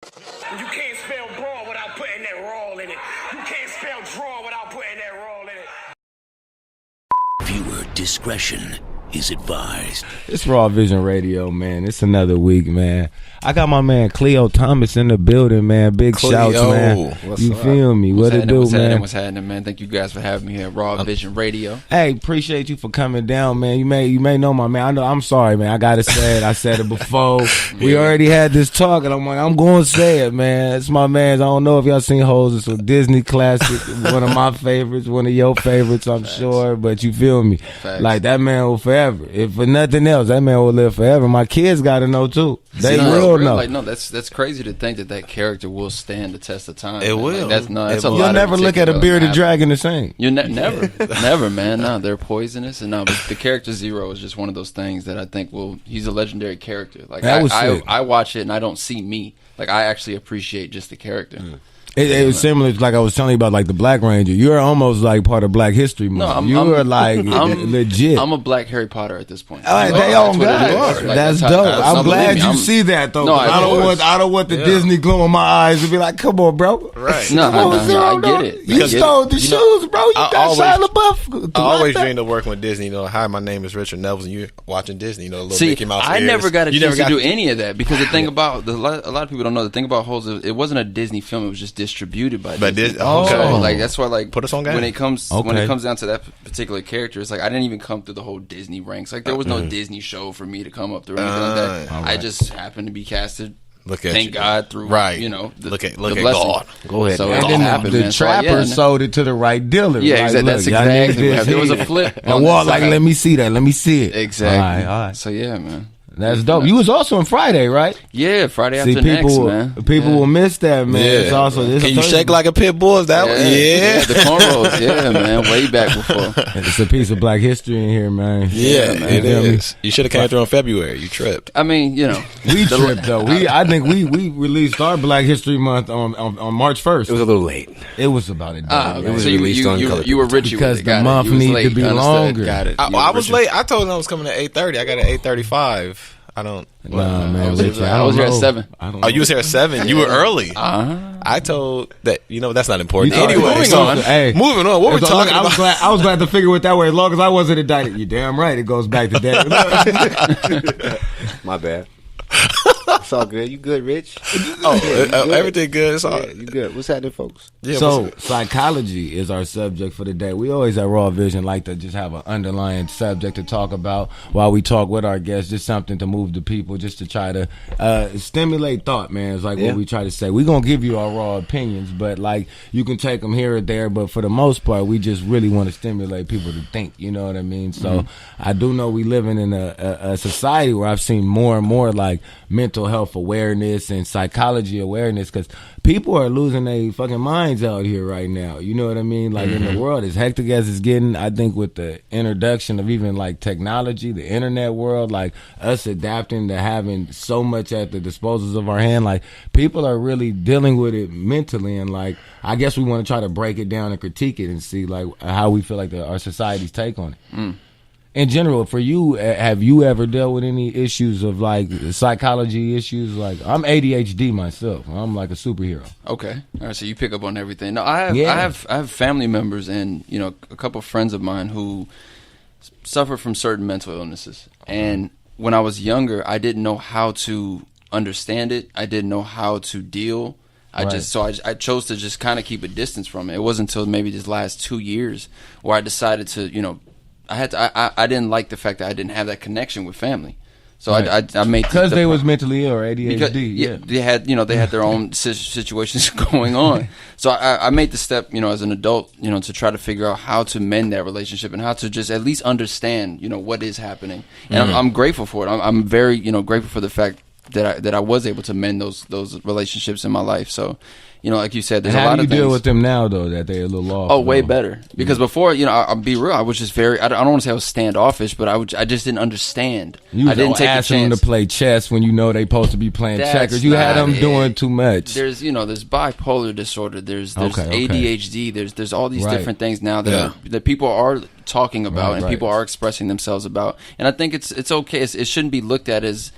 You can't spell brawl without putting that roll in it. You can't spell draw without putting that roll in it. Viewer discretion is advised. It's Raw Vision Radio, man. It's another week, man. I got my man Khleo Thomas in the building, man. Big Khleo. shouts, man. You feel me? What it do, man? What's happening, man? Thank you guys for having me here at Raw Vision Radio. Hey, appreciate you for coming down, man. You may know my man. I know. I'm sorry, man. I gotta say it. I said it before. We already had this talk, and I'm like, I'm going to say it, man. It's my man. I don't know if y'all seen Hoes. It's a Disney classic. One of my favorites. One of your favorites, I'm sure. But you feel me? Facts. Like that man will forever. If for nothing else, that man will live forever. My kids got to know too. They will know. Like, no, that's crazy to think that character will stand the test of time. It man. will. Like, that's a lot. You'll never look at a bearded dragon the same. You never, man. No, they're poisonous, and no. But the character Zero is just one of those things that I think he's a legendary character. Like I watch it and I don't see me. Like I actually appreciate just the character. It was similar to like I was telling you about like the Black Ranger. You're almost like part of Black History Month. I'm legit. I'm a Black Harry Potter at this point. All right, they all got it. That's dope. I'm glad you see that though. No, I don't want the Disney glow in my eyes to be like, come on, bro. Right. No, I get it. You stole the shoes, bro. You got Shia LaBeouf. I always dreamed of working with Disney. You know, hi, my name is Richard Nevels, and you're watching Disney. You know, little Mickey Mouse. I never got a chance to do any of that because the thing about a lot of people don't know. The thing about Holes, it wasn't a Disney film. It was just distributed by Disney. Okay. Like that's why, like, put us on game. When it comes down to that particular character, it's like I didn't even come through the whole Disney ranks. Like there was no Disney show for me to come up through or anything like that. Right. I just happened to be casted. Thank God through right. Look at God. Go ahead. So and then the trapper sold it to the right dealer. Yeah, like, exactly. That's exactly. There was a flip. And Walt like, let me see that. Let me see it. Exactly. All right. So yeah, man. That's dope. You was also on Friday, right? Yeah, Friday after next, man. People will miss that, man. Yeah. It's also Can you shake like a pit bull? Is that the cornrows, yeah, man. Way back before. It's a piece of Black history in here, man. Yeah, man. It is. You should have came through in February. You tripped. I mean, we tripped though. I think we released our Black History Month on March 1st. It was a little late. It was about a day. It was so released on color. You were rich because the month needed to be longer. Got it. I was late. I told them I was coming at 8:30. I got at 8:35. I don't. Nah, man. I was here at 7. Oh, you was here at 7. You were early. I told that. That's not important. Anyway, moving on. What we're talking about? I was glad to figure it that way. As long as I wasn't indicted, you're damn right. It goes back to that. My bad. It's all good. You good, Rich? Everything good. It's all you good. What's happening, folks? Yeah, so psychology is our subject for the day. We always at Raw Vision like to just have an underlying subject to talk about while we talk with our guests. Just something to move the people, just to try to stimulate thought, man. It's like what we try to say. We're going to give you our raw opinions, but like you can take them here or there. But for the most part, we just really want to stimulate people to think. You know what I mean? So I do know we living in a society where I've seen more and more like mental health awareness and psychology awareness, because people are losing their fucking minds out here right now. You know what I mean? Like in the world, as hectic as it's getting, I think with the introduction of even like technology, the internet world, like us adapting to having so much at the disposals of our hand, like people are really dealing with it mentally. And like, I guess we want to try to break it down and critique it and see like how we feel like our society's take on it. In general, for you, have you ever dealt with any issues of like psychology issues? Like I'm ADHD myself. I'm like a superhero. Okay, all right. So you pick up on everything. No, I have family members and a couple of friends of mine who suffer from certain mental illnesses. And when I was younger, I didn't know how to understand it. I didn't know how to deal. I chose to just kind of keep a distance from it. It wasn't until maybe these last 2 years where I decided to I didn't like the fact that I didn't have that connection with family, so I made because they was mentally ill or ADHD. They had their own situations going on. So I made the step, as an adult, to try to figure out how to mend that relationship and how to just at least understand, what is happening. And I'm grateful for it. I'm very, grateful for the fact that I was able to mend those relationships in my life. So. Like you said, there's a lot of things. How do you deal with them now, though, that they're a little off? Oh, way better. Because before, I'll be real, I was just very, I don't want to say I was standoffish, but I just didn't understand. I didn't take a chance. Them to play chess when they're supposed to be playing checkers. You had them doing too much. There's, there's bipolar disorder. There's ADHD. There's all these different things now that people are talking about and people are expressing themselves about. And I think it's okay. It shouldn't be looked at as,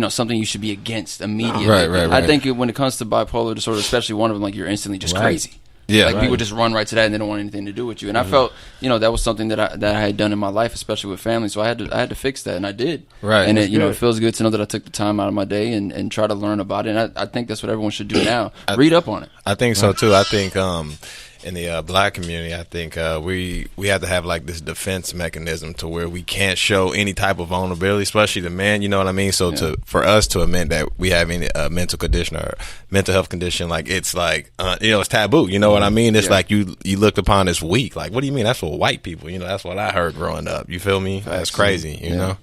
something you should be against immediately. Right. I think when it comes to bipolar disorder, especially one of them, like you're instantly just crazy. Yeah, like people just run right to that and they don't want anything to do with you. And I felt, that was something that I had done in my life, especially with family. So I had to fix that, and I did. Right. And it feels good to know that I took the time out of my day and try to learn about it. And I think that's what everyone should do now. Read up on it. I think so too. I think in the black community, I think we have to have like this defense mechanism to where we can't show any type of vulnerability, especially the men. You know what I mean? So for us to admit that we have any mental condition or mental health condition, like it's like it's taboo. You know what I mean? It's like you looked upon as weak. Like, what do you mean? That's for white people. That's what I heard growing up. You feel me? That's crazy. You know.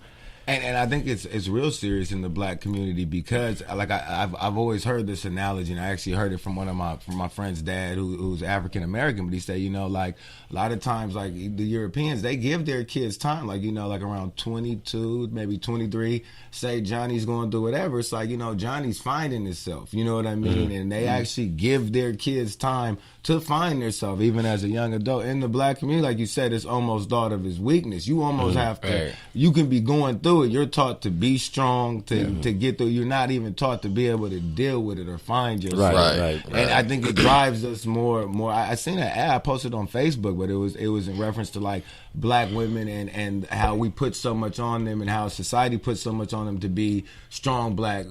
And I think it's real serious in the black community because like I've always heard this analogy, and I actually heard it from one of my friend's dad who's African American, but he said like a lot of times like the Europeans, they give their kids time, like like around 22 maybe 23, say Johnny's going through whatever, it's like Johnny's finding himself, you know what I mean, and they actually give their kids time to find themselves even as a young adult. In the black community, like you said, it's almost thought of as weakness. You almost have to you can be going through it. You're taught to be strong, to get through. You're not even taught to be able to deal with it or find yourself. Right. And I think it drives us more. I seen an ad I posted on Facebook, but it was in reference to like black women and how we put so much on them and how society puts so much on them to be strong black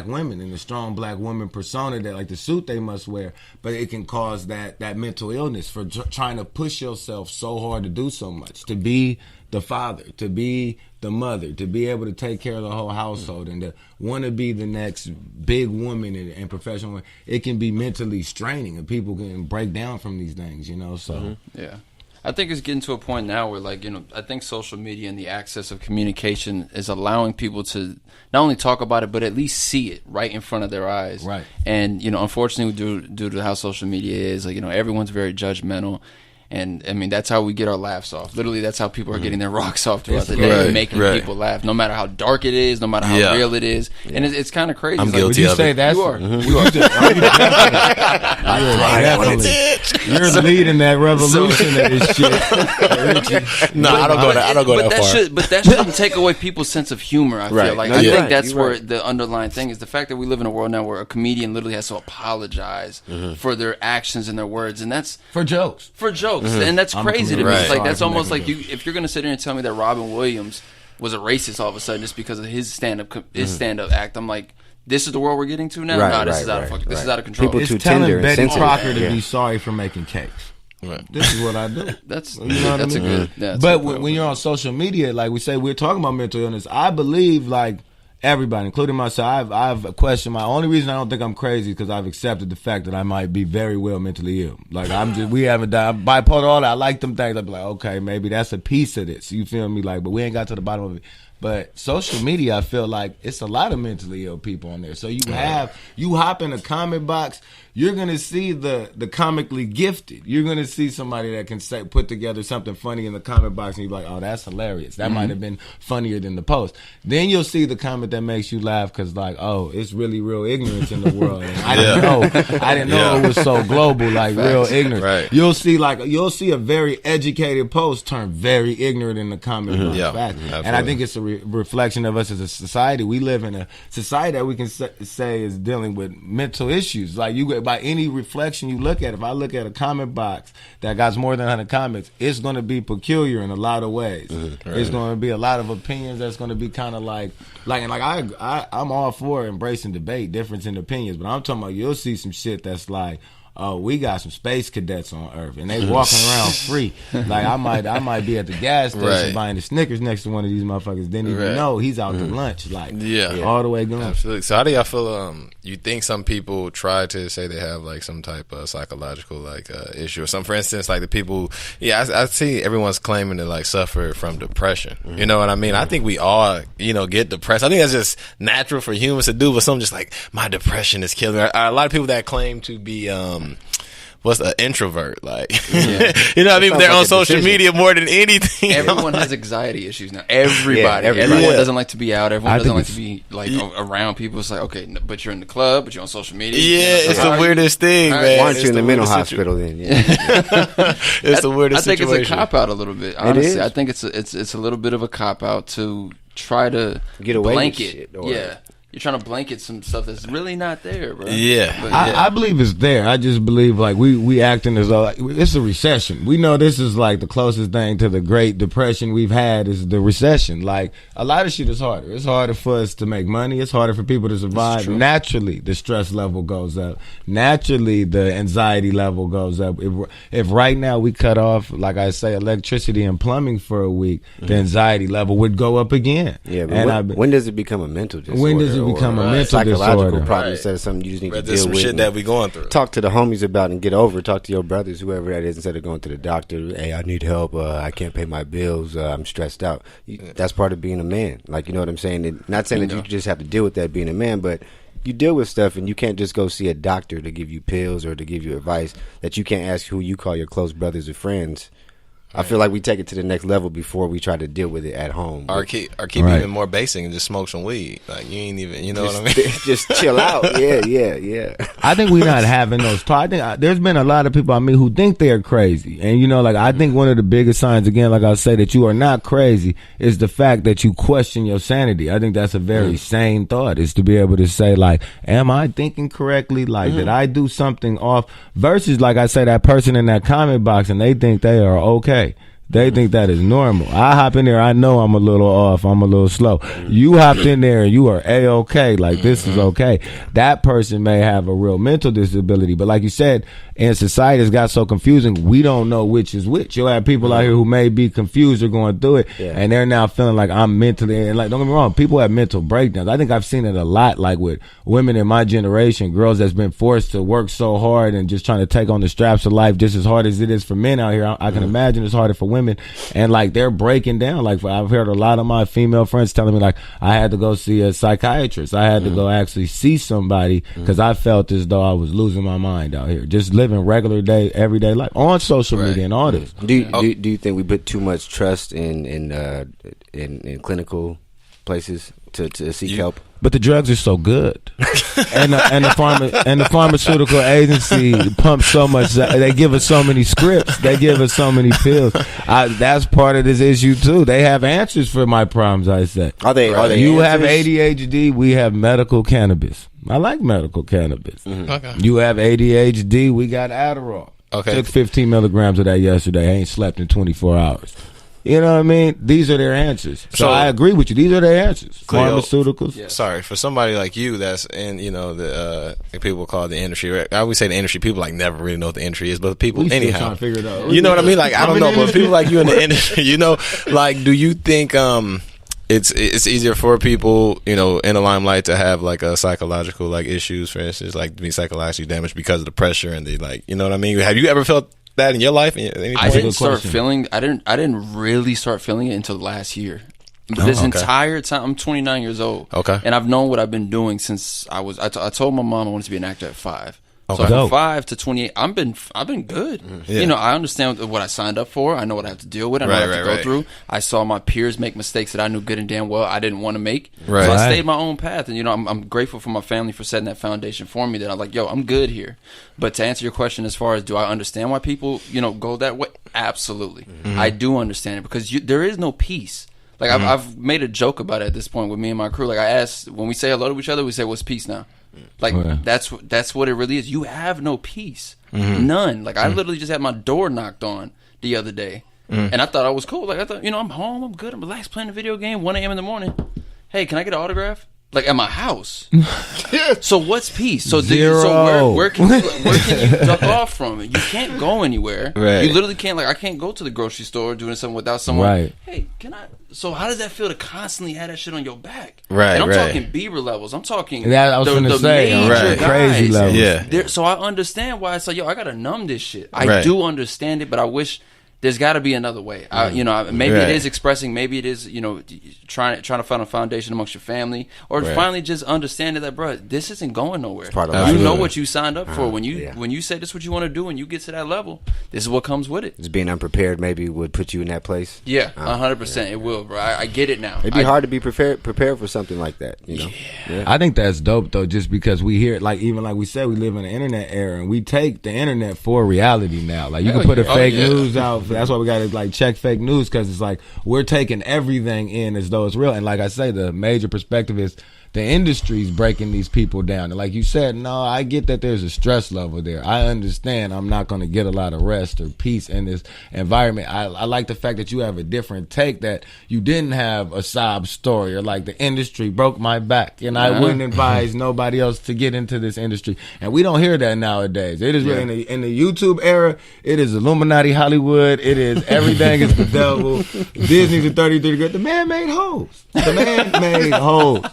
women and the strong black woman persona, that like the suit they must wear, but it can cause that mental illness for trying to push yourself so hard to do so much, to be the father, to be the mother, to be able to take care of the whole household, and to want to be the next big woman and professional. It can be mentally straining, and people can break down from these things, so. Yeah. I think it's getting to a point now where, like, I think social media and the access of communication is allowing people to not only talk about it, but at least see it right in front of their eyes. Right. And, unfortunately, due to how social media is, like, everyone's very judgmental. And, I mean, that's how we get our laughs off. Literally, that's how people are getting their rocks off throughout the day, making people laugh, no matter how dark it is, no matter how real it is. And it's kind of crazy. I'm it's guilty like, of it. That's, you are. You are. You're leading that revolution of this shit. No, I don't go that far. But that shouldn't take away people's sense of humor, I feel like. I think that's where the underlying thing is. The fact that we live in a world now where a comedian literally has to apologize for their actions and their words, and that's for jokes. And that's crazy to me. It's like, that's Sorry, almost like if you're going to sit there and tell me that Robin Williams was a racist all of a sudden just because of his stand-up act, I'm like, this is the world we're getting to now? This is out of control. People It's too telling tender and Betty sensitive. Crocker to be sorry for making cakes. Right. This is what I do. That's You know what I that's mean? a good. Yeah, that's But a good when you're on social media, like we say, we're talking about mental illness. I believe, like everybody, including myself, I've questioned my only reason I don't think I'm crazy because I've accepted the fact that I might be very well mentally ill. Like we haven't died bipolar. All that. I like them things. I'd be like, okay, maybe that's a piece of this. You feel me? Like, but we ain't got to the bottom of it. But social media, I feel like it's a lot of mentally ill people on there. So you hop in a comment box, you're gonna see the comically gifted. You're gonna see somebody that can put together something funny in the comment box, and you're like, oh, that's hilarious. That might have been funnier than the post. Then you'll see the comment that makes you laugh because, like, oh, it's really real ignorance in the world. And I didn't know it was so global, like real ignorance. Right. You'll see a very educated post turn very ignorant in the comment box. Yeah, And I think it's a reflection of us as a society. We live in a society that we can say is dealing with mental issues. Like by any reflection you look at, if I look at a comment box that got more than 100 comments, it's going to be peculiar in a lot of ways. Right. It's going to be a lot of opinions that's going to be kind of like I'm all for embracing debate, difference in opinions, but I'm talking about you'll see some shit that's like, oh, we got some space cadets on Earth, and they walking around free. Like I might be at the gas station buying the Snickers next to one of these motherfuckers. Didn't even know he's out to lunch, like all the way going. Absolutely. So how do y'all feel? You think some people try to say they have like some type of psychological like issue or some? For instance, like the people. Yeah, I see everyone's claiming to like suffer from depression. You know what I mean? I think we all get depressed. I think that's just natural for humans to do. But some just like my depression is killing me. A lot of people that claim to be what's an introvert like? You know what I mean? They're on social media more than anything. Everyone has anxiety issues now. Everybody. Everyone doesn't like to be out. Everyone doesn't like to be like around people. It's like, okay, but you're in the club, but you're on social media. Yeah, it's the weirdest thing, man. Why aren't you in the mental hospital then? It's the weirdest situation. I think it's a cop out a little bit. Honestly, I think it's a little bit of a cop out to try to get away blanket. with shit. you're trying to blanket some stuff that's really not there, bro. Yeah. But, I believe it's there. I just believe like we acting as though like, it's a recession. We know this is like the closest thing to the Great Depression we've had is the recession. Like a lot of shit is harder. It's harder for us to make money. It's harder for people to survive. Naturally, the stress level goes up. Naturally, the anxiety level goes up. If right now we cut off, like I say, electricity and plumbing for a week, the anxiety level would go up again. Yeah, but when does it become a mental disorder? When does it become a mental psychological disorder? problem instead of something you just need to There's deal some with? shit that we going through. Talk to the homies about and get over. Talk to your brothers, whoever that is, instead of going to the doctor. Hey, I need help. I can't pay my bills. I'm stressed out. That's part of being a man. Like, you know what I'm saying? Not saying that you just have to deal with that being a man, but you deal with stuff, and you can't just go see a doctor to give you pills or to give you advice that you can't ask who you call your close brothers or friends. I feel like we take it to the next level before we try to deal with it at home. Or keep even more basic and just smoke some weed. Like you ain't even, you know what I mean? Just chill out. Yeah. I think we're not having those talks. I think there's been a lot of people I meet who think they're crazy. And, you know, like, I think one of the biggest signs, again, like I say, that you are not crazy is the fact that you question your sanity. I think that's a very sane thought, is to be able to say, like, am I thinking correctly? Like, did I do something off? Versus, like I say, that person in that comment box and they think they are okay. They think that is normal. I hop in there, I know I'm a little off, I'm a little slow. You hopped in there and you are A-okay, like this is okay. That person may have a real mental disability, but like you said, in society it's got so confusing, we don't know which is which. You'll have people out here who may be confused or going through it, and they're now feeling like I'm mentally, and like, don't get me wrong, people have mental breakdowns. I think I've seen it a lot, like with women in my generation, girls that's been forced to work so hard and just trying to take on the straps of life just as hard as it is for men out here. I can imagine it's harder for women. And like they're breaking down. Like I've heard a lot of my female friends telling me like I had to go see a psychiatrist. I had to go actually see somebody because I felt as though I was losing my mind out here, just living regular day, everyday life on social media and all this. Do you think we put too much trust in clinical places to seek help? But the drugs are so good, and the pharmaceutical agency pumps so much. They give us so many scripts. They give us so many pills. That's part of this issue too. They have answers for my problems. I say. Are they? You answers? have ADHD. We have medical cannabis. I like medical cannabis. Okay. You have ADHD. We got Adderall. Okay. Took 15 milligrams of that yesterday. I ain't slept in 24 hours. You know what I mean? These are their answers. So I agree with you. These are their answers. Khleo, Pharmaceuticals. Yeah. Sorry, for somebody like you that's in, you know, the people call it the industry. I always say the industry. People like never really know what the industry is, but people We anyhow. still trying to figure it out. You know what I mean? Like I don't know, but people like you in the industry, you know, like do you think it's easier for people, you know, in the limelight to have like a psychological like issues, for instance, like to be psychologically damaged because of the pressure and the like, you know what I mean? Have you ever felt that in your life? I didn't really start feeling it until last year. Entire time, I'm 29 years old. Okay. And I've known what I've been doing since I told my mom I wanted to be an actor at 5. Okay. So from 5 to 28, I've been good. Yeah. You know, I understand what I signed up for. I know what I have to deal with. I know what I have to go through. I saw my peers make mistakes that I knew good and damn well I didn't want to make. Right. So I stayed my own path. And, you know, I'm grateful for my family for setting that foundation for me that I'm like, yo, I'm good here. But to answer your question as far as do I understand why people, you know, go that way? Absolutely. I do understand it because there is no peace. Like, I've made a joke about it at this point with me and my crew. Like, I asked, when we say hello to each other, we say, what's peace now? Like, that's what it really is. You have no peace. None. Like, I literally just had my door knocked on the other day. And I thought I was cool. Like, I thought, you know, I'm home, I'm good, I'm relaxed playing a video game, 1 a.m. in the morning. Hey, can I get an autograph? Like, at my house. So what's peace? So where can you duck off from it? You can't go anywhere. Right. You literally can't. Like, I can't go to the grocery store doing something without someone. Right. Hey, can I? So how does that feel to constantly have that shit on your back? Right. And I'm right. talking Bieber levels. I'm talking That I was gonna say, major guys. crazy levels. Yeah. So I understand why it's like, yo, I gotta numb this shit. I Right. do understand it, but I wish there's got to be another way. You know, maybe Right. it is expressing. Maybe it is, you know, trying to find a foundation amongst your family, or Right. finally just understanding that, bro, this isn't going nowhere. part of You life. know what you signed up for when you yeah. when you say this is what you want to do, and you get to that level, this is what comes with it. Just being unprepared maybe would put you in that place. Yeah, 100%. It will, bro. I get it now. It'd be hard to be prepared for something like that. You know. Yeah. I think that's dope though, just because we hear it. Like even like we said, we live in an internet era, and we take the internet for reality now. Like you can put a fake news out. That's why we got to like check fake news, because it's like we're taking everything in as though it's real. And like I say, the major perspective is the industry's breaking these people down. And like you said, no, I get that there's a stress level there. I understand I'm not going to get a lot of rest or peace in this environment. I like the fact that you have a different take, that you didn't have a sob story or like the industry broke my back and I wouldn't advise nobody else to get into this industry. And we don't hear that nowadays. It is really in the YouTube era, it is Illuminati Hollywood. It is everything is the devil. Disney's a 33 good. The man made hoes. The man made hoes.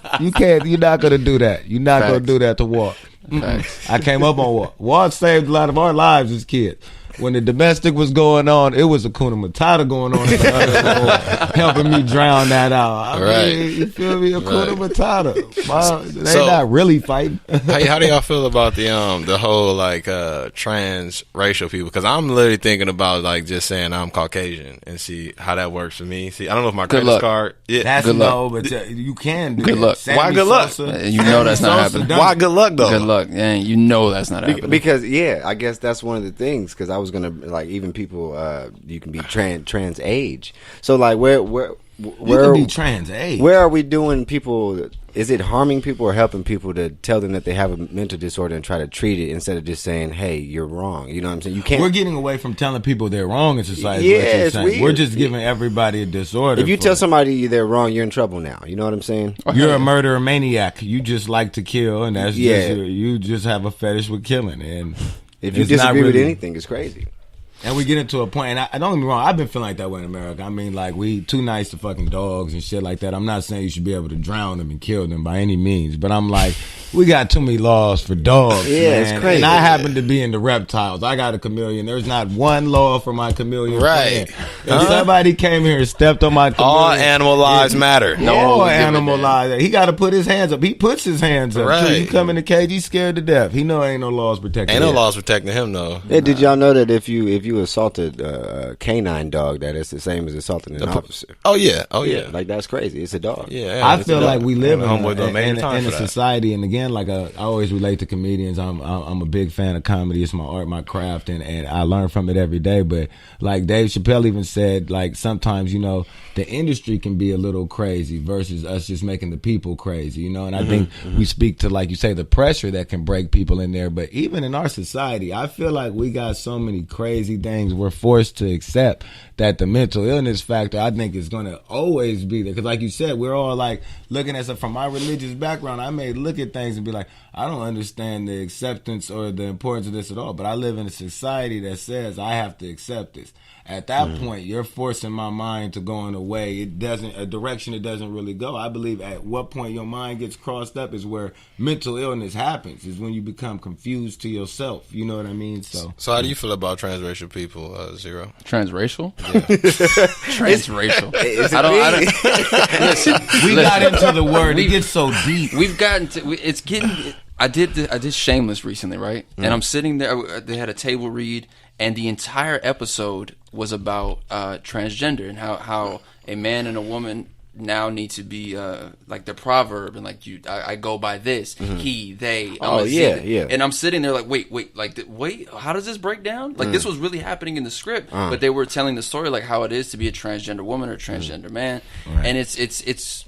You're not gonna do that. You're not gonna do that to Walt. I came up on Walt. Walt saved a lot of our lives as kids. When the domestic was going on, it was Hakuna Matata going on in the other room, helping me drown that out. I mean, you feel me? Hakuna Matata. Well, they not really fighting. How do y'all feel about the whole like transracial people? Because I'm literally thinking about like just saying I'm Caucasian and see how that works for me. See, I don't know if my credit card. Yeah, that's good luck. But you can do good luck. Why good luck? You know that's not happening. Why good luck though? Good luck. Yeah, you know that's not happening. Because I guess that's one of the things. Because I was gonna like even people you can be trans age. So like where you can be trans age. Where are we doing people? Is it harming people or helping people to tell them that they have a mental disorder and try to treat it instead of just saying, "Hey, you're wrong." You know what I'm saying? You can't. We're getting away from telling people they're wrong in society. Yeah, it's weird. We're just giving everybody a disorder. If you tell somebody they're wrong, you're in trouble now. You know what I'm saying? You're a murderer maniac. You just like to kill, and that's you just have a fetish with killing. And if you disagree with anything, it's crazy. And we get into a point, and I don't get me wrong, I've been feeling like that way in America. I mean, like, we too nice to fucking dogs and shit like that. I'm not saying you should be able to drown them and kill them by any means, but I'm like, we got too many laws for dogs, man. It's crazy. And I happen to be into reptiles. I got a chameleon. There's not one law for my chameleon. Right. If somebody came here and stepped on my chameleon. All animal lives matter. All animal lives. He got to put his hands up. He puts his hands up. Right. Too. You come in the cage, he's scared to death. He know ain't no laws protecting him. Ain't no laws protecting him, though. Hey, did y'all know that if you assaulted a canine dog, that it's the same as assaulting an officer? Oh yeah, like that's crazy. It's a dog. Yeah, I feel like we live in a a society, and again, like I always relate to comedians. I'm a big fan of comedy. It's my art, my craft, and I learn from it every day. But like Dave Chappelle even said, like sometimes the industry can be a little crazy versus us just making the people crazy, and I think we speak to, like you say, the pressure that can break people in there. But even in our society, I feel like we got so many crazy things we're forced to accept, that the mental illness factor, I think, is going to always be there. Because like you said, we're all like looking at stuff from my religious background. I may look at things and be like, I don't understand the acceptance or the importance of this at all, but I live in a society that says I have to accept this. At that point, you're forcing my mind to go in a direction it doesn't really go. I believe at what point your mind gets crossed up is where mental illness happens, is when you become confused to yourself. You know what I mean? So how do you feel about transracial people, Zero? Transracial? Yeah. Transracial. I don't listen, we got into the word. It gets so deep. We've gotten to, it's getting, I did Shameless recently, right? And I'm sitting there, they had a table read, and the entire episode was about transgender and how a man and a woman now need to be like the proverb, and like I go by this, he, they. Yeah. And I'm sitting there like, wait, how does this break down? Like this was really happening in the script, but they were telling the story like how it is to be a transgender woman or transgender man, and it's.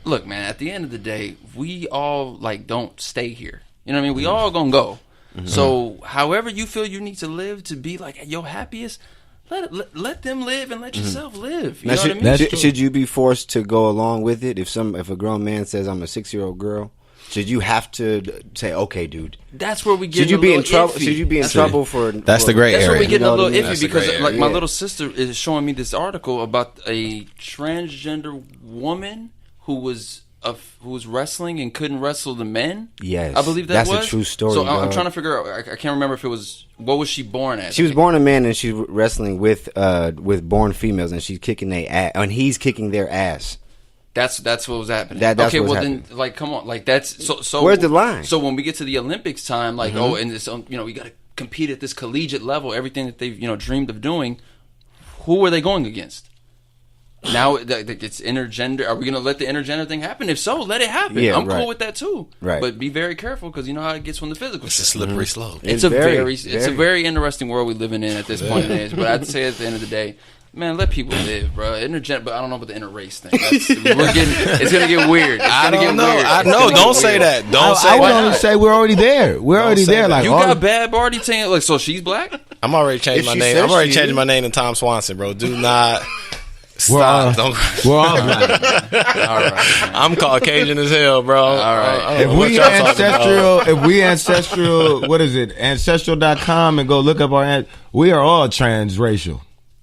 Look, man, at the end of the day, we all like don't stay here. You know what I mean? We all gonna go. So however you feel you need to live to be like your happiest, let them live and let yourself live. You know what I mean? Should you be forced to go along with it? If a grown man says I'm a 6-year-old girl, should you have to say, okay, dude? That's where we get. Should you be in trouble? Should you be in trouble for? That's the gray area. That's where we get a little iffy That's because like my little sister is showing me this article about a transgender woman who was wrestling and couldn't wrestle the men. Yes, I believe that's a true story. So I'm trying to figure out. I can't remember if it was, what was she born as? She was born a man, and she's wrestling with born females, and she's kicking their ass, and he's kicking their ass. That's what was happening. That's okay, what was well happening. then, like, come on, like that's so. Where's the line? So when we get to the Olympics time, like, and this, we got to compete at this collegiate level. Everything that they've dreamed of doing. Who are they going against? Now it's intergender. Are we going to let the intergender thing happen? If so, let it happen. Yeah, I'm cool with that too. Right. But be very careful because you know how it gets from the physical. It's a slippery slope. It's a very interesting world we living in at this point in age. But I'd say at the end of the day, Man, let people live, bro. But I don't know about the interrace thing. It's gonna get weird. I don't know. I know. Don't say that. Don't say I would that. only say we're already there. We're already there. Like, you got bad Barty saying, like, so she's black? I'm already changing my name. I'm already changing my name to Tom Swanson, bro. Do not stop. We're all black. All right. I'm Caucasian as hell, bro. All right. If we ancestral, what is it? Ancestral.com and go look up we are all transracial.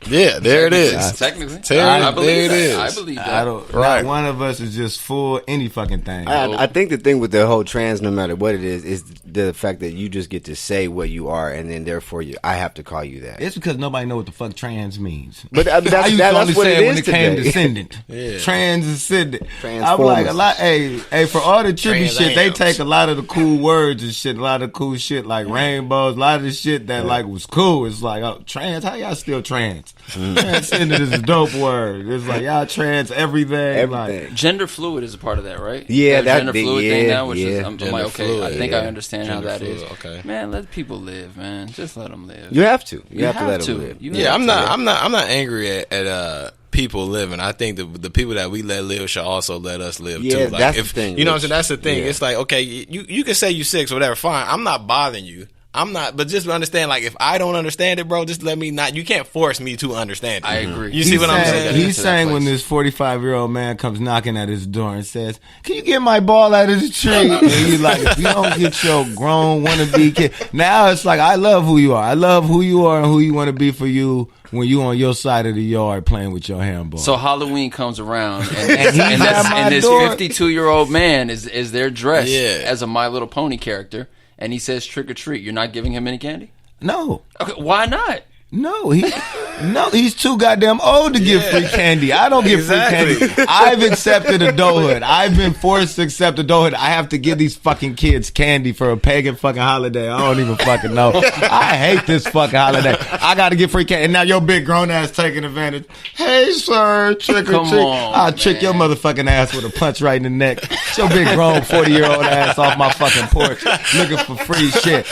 Yeah, there it is. Technically, I believe that. I believe that. Not one of us is just full any fucking thing. I think the thing with the whole trans, no matter what it is the fact that you just get to say what you are, and then therefore I have to call you that. It's because nobody know what the fuck trans means. But I used to only what say it it when is it came today. descendant. Yeah. Transcendent. I'm like a lot. Hey, for all the trippy shit, they take a lot of the cool words and shit, a lot of cool shit like rainbows, a lot of the shit that like was cool. It's like, oh, trans. How y'all still trans? Transcendent is a dope word. It's like y'all trans everything. Like gender fluid is a part of that, right? Yeah, that gender fluid thing now. Which is, I'm like, okay, fluid, I think I understand gender how that is. Okay. Man, let people live, man. Just let them live. You have to. You have to let them live. Yeah, I'm not angry at people living. I think the people that we let live should also let us live too. Like, that's the thing. You know what I'm saying? That's the thing. Yeah. It's like, okay, you can say you 6 or whatever, fine. I'm not bothering you. I'm not, but just understand, like, if I don't understand it, bro, just let me not. You can't force me to understand it. I agree. You see what I'm saying? He's saying when this 45-year-old man comes knocking at his door and says, "Can you get my ball out of the tree?" And he's like, "If you don't get your grown wannabe kid," now it's like, I love who you are. I love who you are and who you want to be for you when you on your side of the yard playing with your handball. So Halloween comes around, and this 52-year-old man is there dressed Yeah. as a My Little Pony character. And he says trick or treat. You're not giving him any candy? No. Okay, why not? No, he's too goddamn old to give free candy. I don't give free candy. I've accepted adulthood. I've been forced to accept adulthood. I have to give these fucking kids candy for a pagan fucking holiday. I don't even fucking know. I hate this fucking holiday. I got to get free candy. And now your big grown ass taking advantage. Hey, sir, trick or treat. I'll trick your motherfucking ass with a punch right in the neck. Get your big grown 40-year-old ass off my fucking porch looking for free shit.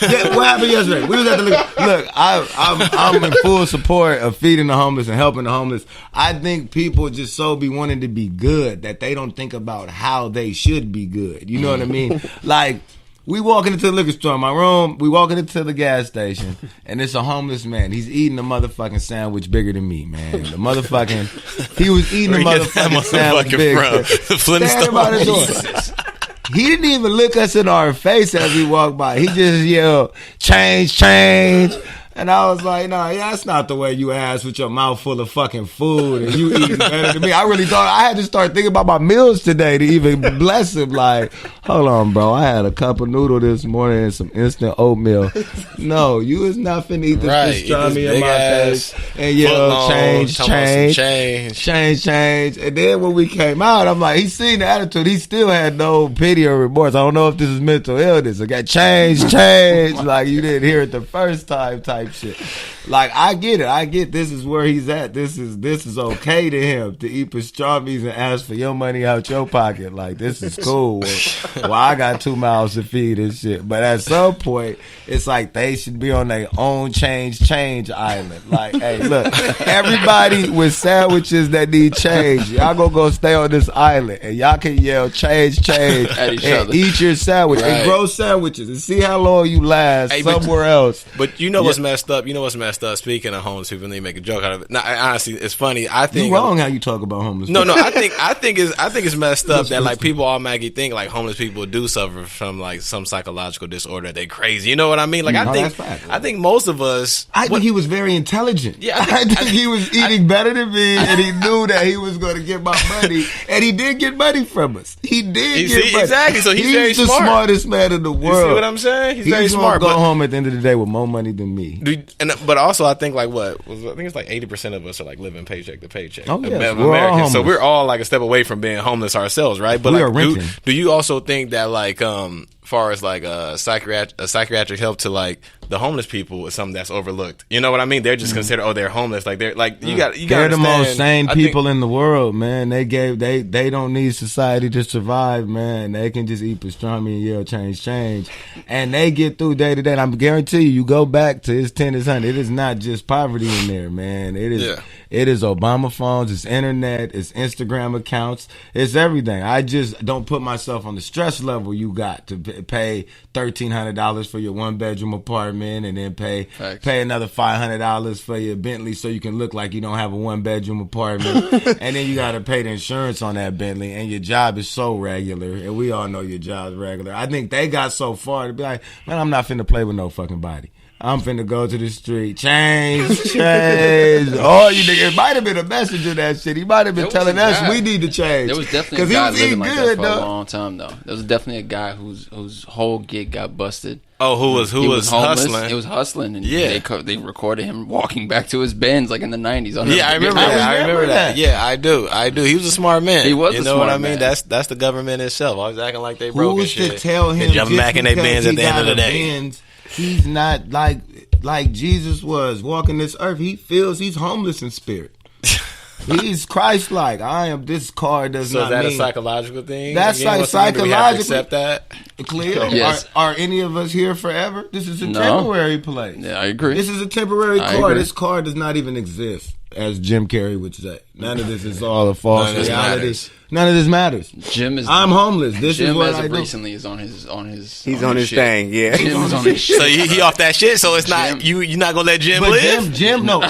Yeah, what happened yesterday? We was at the look. I'm in full support of feeding the homeless and helping the homeless. I think people just so be wanting to be good that they don't think about how they should be good. You know what I mean? Like, we walking into the liquor store in my room. We walking into the gas station, and it's a homeless man. He's eating a motherfucking sandwich bigger than me, man. He was eating a motherfucking sandwich bigger. The Flintstones. He didn't even look us in our face as we walked by. He just yelled, "Change, change." And I was like, "Nah, yeah, that's not the way you ask with your mouth full of fucking food and you eating better than me." I really thought I had to start thinking about my meals today to even bless him. Like, hold on, bro. I had a cup of noodle this morning and some instant oatmeal. No, you is not finna eat this pastrami in my face and yell, "Change, change." And then when we came out, I'm like, he seen the attitude. He still had no pity or remorse. I don't know if this is mental illness. I got change. Like you didn't hear it the first time type shit. Like, I get it. This is where he's at. This is okay to him to eat pastrami's and ask for your money out your pocket. Like, this is cool. Well, I got 2 mouths to feed and shit. But at some point, it's like they should be on their own change island. Like, hey, look, everybody with sandwiches that need change, y'all gonna go stay on this island and y'all can yell change at each and other. eat your sandwich and grow sandwiches and see how long you last somewhere else. But you know what's messed up? You know what's messed up? Speaking of homeless people, and they make a joke out of it. No, honestly, it's funny. I think you wrong how you talk about homeless people. No, I think it's messed up that like people automatically think like homeless people do suffer from like some psychological disorder. They crazy. You know what I mean? Like I think most of us. I think he was very intelligent. Yeah, I think he was eating better than me, and he knew that he was going to get my money, and he did get money from us. He did get money. Exactly. So he's very the smart. Smartest man in the world. You see what I'm saying? He's very smart. Go home at the end of the day with more money than me. But also, I think like I think it's like 80% of us are like living paycheck to paycheck. Oh, yes. We're Americans, so we're all like a step away from being homeless ourselves, right? But we like, are renting. do you also think that like far as like psychiatric help to like the homeless people is something that's overlooked. You know what I mean? They're just considered, they're homeless. Like they're like you got. They're the most sane people in the world, man. They don't need society to survive, man. They can just eat pastrami and yell change, and they get through day to day. And I guarantee you go back to his 10 is 100. It is not just poverty in there, man. It is. Yeah. It is Obama phones, it's internet, it's Instagram accounts, it's everything. I just don't put myself on the stress level you got to pay $1,300 for your 1-bedroom apartment and then pay another $500 for your Bentley so you can look like you don't have a 1-bedroom apartment. And then you got to pay the insurance on that Bentley, and your job is so regular, and we all know your job's regular. I think they got so far to be like, man, I'm not finna play with no fucking body. I'm finna go to the street. Change. Oh, you think it might have been a message in that shit. He might have been telling us we need to change. There was definitely a guy living like that for a long time, though. There was definitely a guy whose whole gig got busted. Oh, who was hustling? It was hustling, and they recorded him walking back to his Benz like in the 90s. I remember that. Yeah, I do. He was a smart man. He was. You know what I mean? That's the government itself. I was acting like they broke and shit. Who's to tell him jump back in their Benz at the end of the day? Benz, he's not like Jesus was walking this earth. He feels he's homeless in spirit. He's Christ-like. This car does not mean. So is that a psychological thing? That's like psychological. We have to accept that? Khleo, yes. Are any of us here forever? This is a temporary place. Yeah, I agree. This is a temporary car. This car does not even exist, as Jim Carrey would say. None of this is all a false reality. None of this matters. I'm homeless. This Jim is what as I of do. recently is on his. He's on his thing. Yeah. Jim is on his shit. So he off that shit. So it's not you're not gonna let Jim live. Jim, no.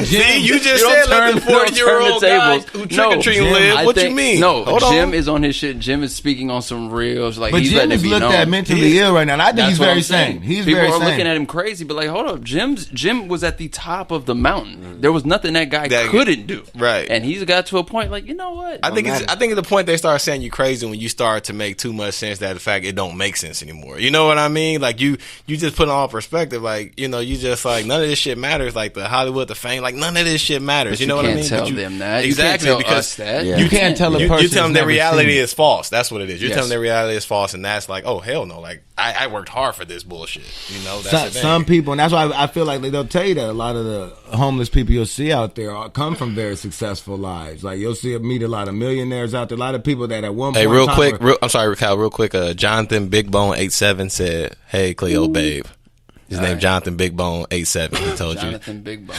See, you just said let the 40-year-old guy who trick or treat live. What you mean? No, Jim is on his shit. Jim is speaking on some reals. Like, but he's Jim letting is it be looked known. at mentally ill right now. And I think he's very sane. People are looking at him crazy, but like, hold up, Jim was at the top of the mountain. There was nothing that guy couldn't do. Right, and he's got to a point like, you know what? I think at the point they start saying you crazy when you start to make too much sense that the fact it don't make sense anymore. You know what I mean? Like you just put it all perspective. Like, you know, you just like none of this shit matters. Like the Hollywood, the fame, like none of this shit matters. But you know what I mean? You can't tell them that. Exactly, you can't tell because us that. Yeah. You can't tell a person. You tell them their reality is false. That's what it is. You're Yes. telling them their reality is false, and that's like, oh hell no. Like I worked hard for this bullshit. You know, that's some people, and that's why I feel like they'll tell you that a lot of the homeless people you'll see out there come from very successful lives. Like you'll meet a lot of millionaires out there, a lot of people that at one point. Hey, real quick, I'm sorry, Kyle, real quick. Jonathan Big Bone 87 said, "Hey, Khleo, babe." His name Jonathan Big Bone 87. He told Jonathan Big Bone.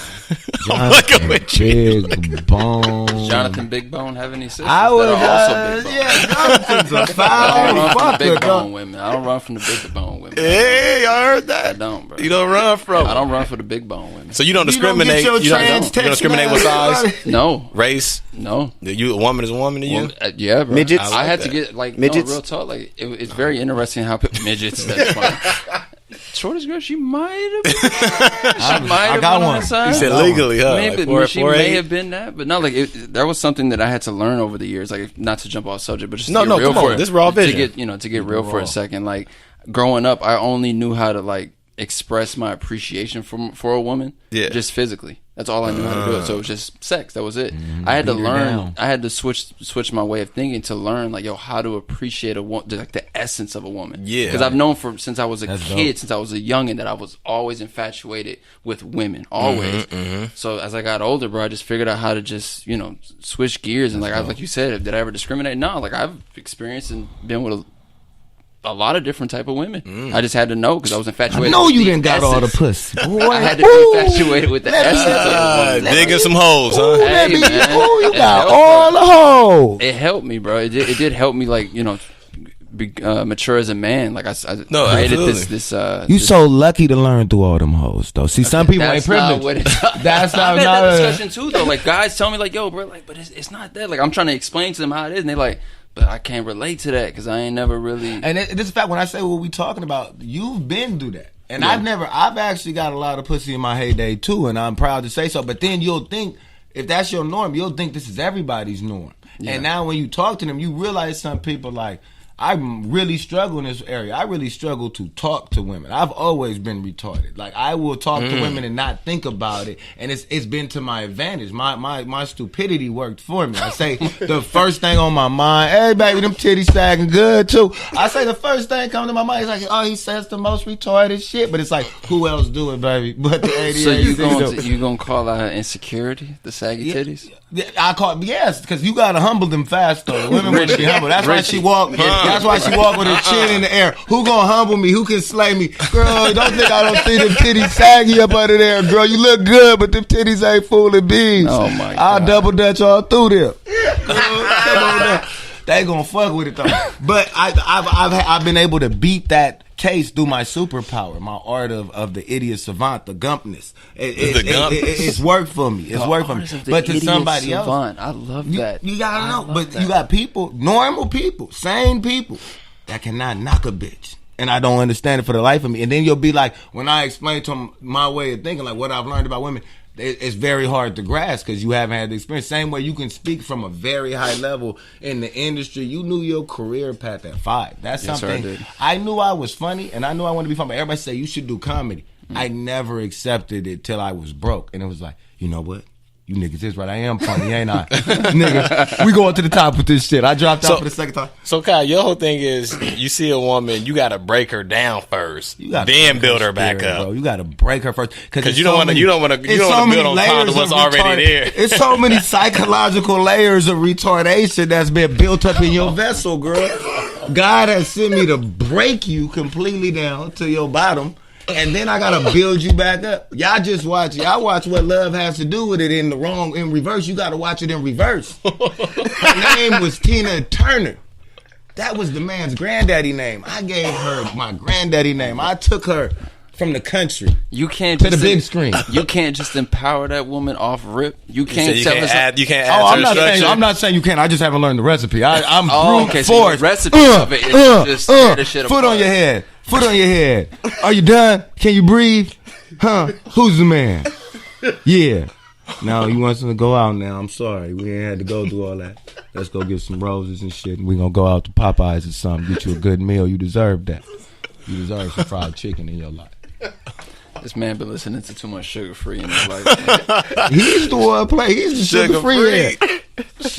Jonathan Big Bone. Jonathan Big Bone have any sisters? I would also Big Bone? Yeah, Jonathan's a I don't foul run from the Big fucker. Bone women. I don't run from the Big Bone women. Hey, I heard that. I don't, bro. You don't run from. I don't run for the Big Bone women. So you don't You don't discriminate. get your You don't trans text discriminate with message. size, No, race. no. You a woman is a woman to you. Well, yeah, bro. Midgets? I had I to like get like midgets? No, real talk. Like it's very interesting how midgets. That's fine. Shortest girl, she might have. She might have got been one. on the side. You said legally, huh? Maybe, Like she may have been that, but not like there was something that I had to learn over the years. Like not to jump off subject, but just to get real come for on. it. This raw vision. To get real for a second. Like growing up, I only knew how to like express my appreciation for a woman, just physically. That's all I knew how to do it. So it was just sex. That was it. I had to learn. I had to switch my way of thinking to learn like how to appreciate a woman, like the essence of a woman. Yeah. Because I've known since I was a That's kid, dope. since I was a youngin', that I was always infatuated with women, always. So as I got older, bro, I just figured out how to just switch gears and like you said, did I ever discriminate? No, like I've experienced and been with a lot of different type of women. I just had to know because I was infatuated. I know with you the didn't got all the essence. pussy. Boy. I had to be infatuated with the essence of a woman. Digging some holes, huh? Hey, man. You It got helped, all bro. the hoes. It helped me, bro. It did help me, like be mature as a man. Like I created this. You so lucky to learn through all them hoes, though. See, some people ain't That's not privileged. what it, That's I've not had that discussion too, though. Like guys tell me, like, "Yo, bro, like, but it's not that." Like I'm trying to explain to them how it is, and they like, "But I can't relate to that because I ain't never really." And this is fact. When I say what we talking about, you've been through that, and I've actually got a lot of pussy in my heyday too, and I'm proud to say so. But then you'll think, if that's your norm, you'll think this is everybody's norm. Yeah. And now when you talk to them, you realize some people like, I really struggle in this area. I really struggle to talk to women. I've always been retarded. Like, I will talk to women and not think about it, and it's been to my advantage. My stupidity worked for me. I say the first thing on my mind, hey baby, them titties sagging good too. I say the first thing coming to my mind is like, oh, he says the most retarded shit, but it's like, who else do it, baby? But the 88. So you gonna call that insecurity, the saggy titties? I call yes, because you gotta humble them fast though. The women want to be humble. That's why she walk. That's why she walk with her chin in the air. Who gonna humble me? Who can slay me? Girl, don't think I don't see them titties saggy up under there, girl. You look good, but them titties ain't fooling bees. Oh my God. I'll double dutch all through them. Girl, come on now. They gonna fuck with it though. But I've been able to beat that case through my superpower, my art of the idiot savant, the gumpness. It's worked for me. It's worked for me. But to somebody else, I love that. You gotta know. But you got people, normal people, sane people that cannot knock a bitch. And I don't understand it for the life of me. And then you'll be like, when I explain to them my way of thinking, like what I've learned about women, it's very hard to grasp because you haven't had the experience. Same way you can speak from a very high level in the industry. You knew your career path at 5. That's something. Sir, I knew I was funny and I knew I wanted to be funny. But everybody say you should do comedy. I never accepted it till I was broke. And it was like, you know what? You niggas is right. I am funny, ain't I? Nigga, we going to the top with this shit. I dropped out for the second time. So, Kyle, your whole thing is you see a woman, you got to break her down first, then build her back up. Bro. You got to break her first because you don't want to build on top of what's already there. It's so many psychological layers of retardation that's been built up in your vessel, girl. God has sent me to break you completely down to your bottom. And then I gotta build you back up. Y'all watch what love has to do with it in reverse. You gotta watch it in reverse. Her name was Tina Turner. That was the man's granddaddy name. I gave her my granddaddy name. I took her from the country to the big screen. You can't just empower that woman off rip. You can't add I'm not saying you can't. I just haven't learned the recipe. I'm brute force. So recipe of it is just tear the shit apart. Foot on your head. Foot on your head. Are you done? Can you breathe? Huh? Who's the man? Yeah. Now you want us to go out now. I'm sorry. We ain't had to go through all that. Let's go get some roses and shit. And we gonna go out to Popeyes or something. Get you a good meal. You deserve that. You deserve some fried chicken in your life. This man been listening to too much Sugar Free in his life. He's the one play. He's the Sugar Free.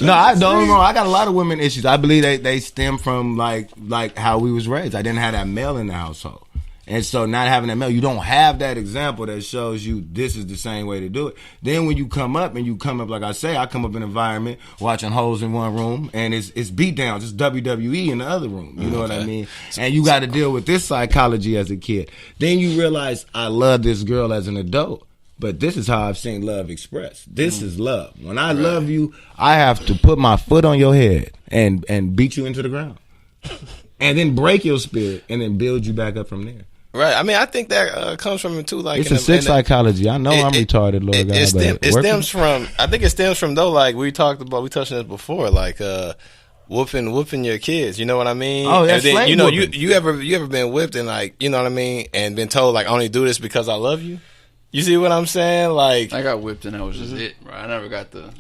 No, I don't know. I got a lot of women issues. I believe they stem from like how we was raised. I didn't have that male in the household. And so not having that male, you don't have that example that shows you this is the same way to do it. Then when you come up, like I say, I come up in an environment watching hoes in one room and it's beat downs. It's WWE in the other room. You know what I mean? And you got to deal with this psychology as a kid. Then you realize I love this girl as an adult. But this is how I've seen love expressed. This is love. When I love you, I have to put my foot on your head and beat you into the ground. And then break your spirit and then build you back up from there. Right. I mean, I think that comes from too. Like it's a sick psychology. I know I'm retarded, Lord God. I think it stems from though. Like we touched on this before. Like whooping your kids. You know what I mean? Oh, that's and then, you know, you ever been whipped and like you know what I mean, and been told like I only do this because I love you. You see what I'm saying? Like I got whipped and that was just it. Bro. I never got the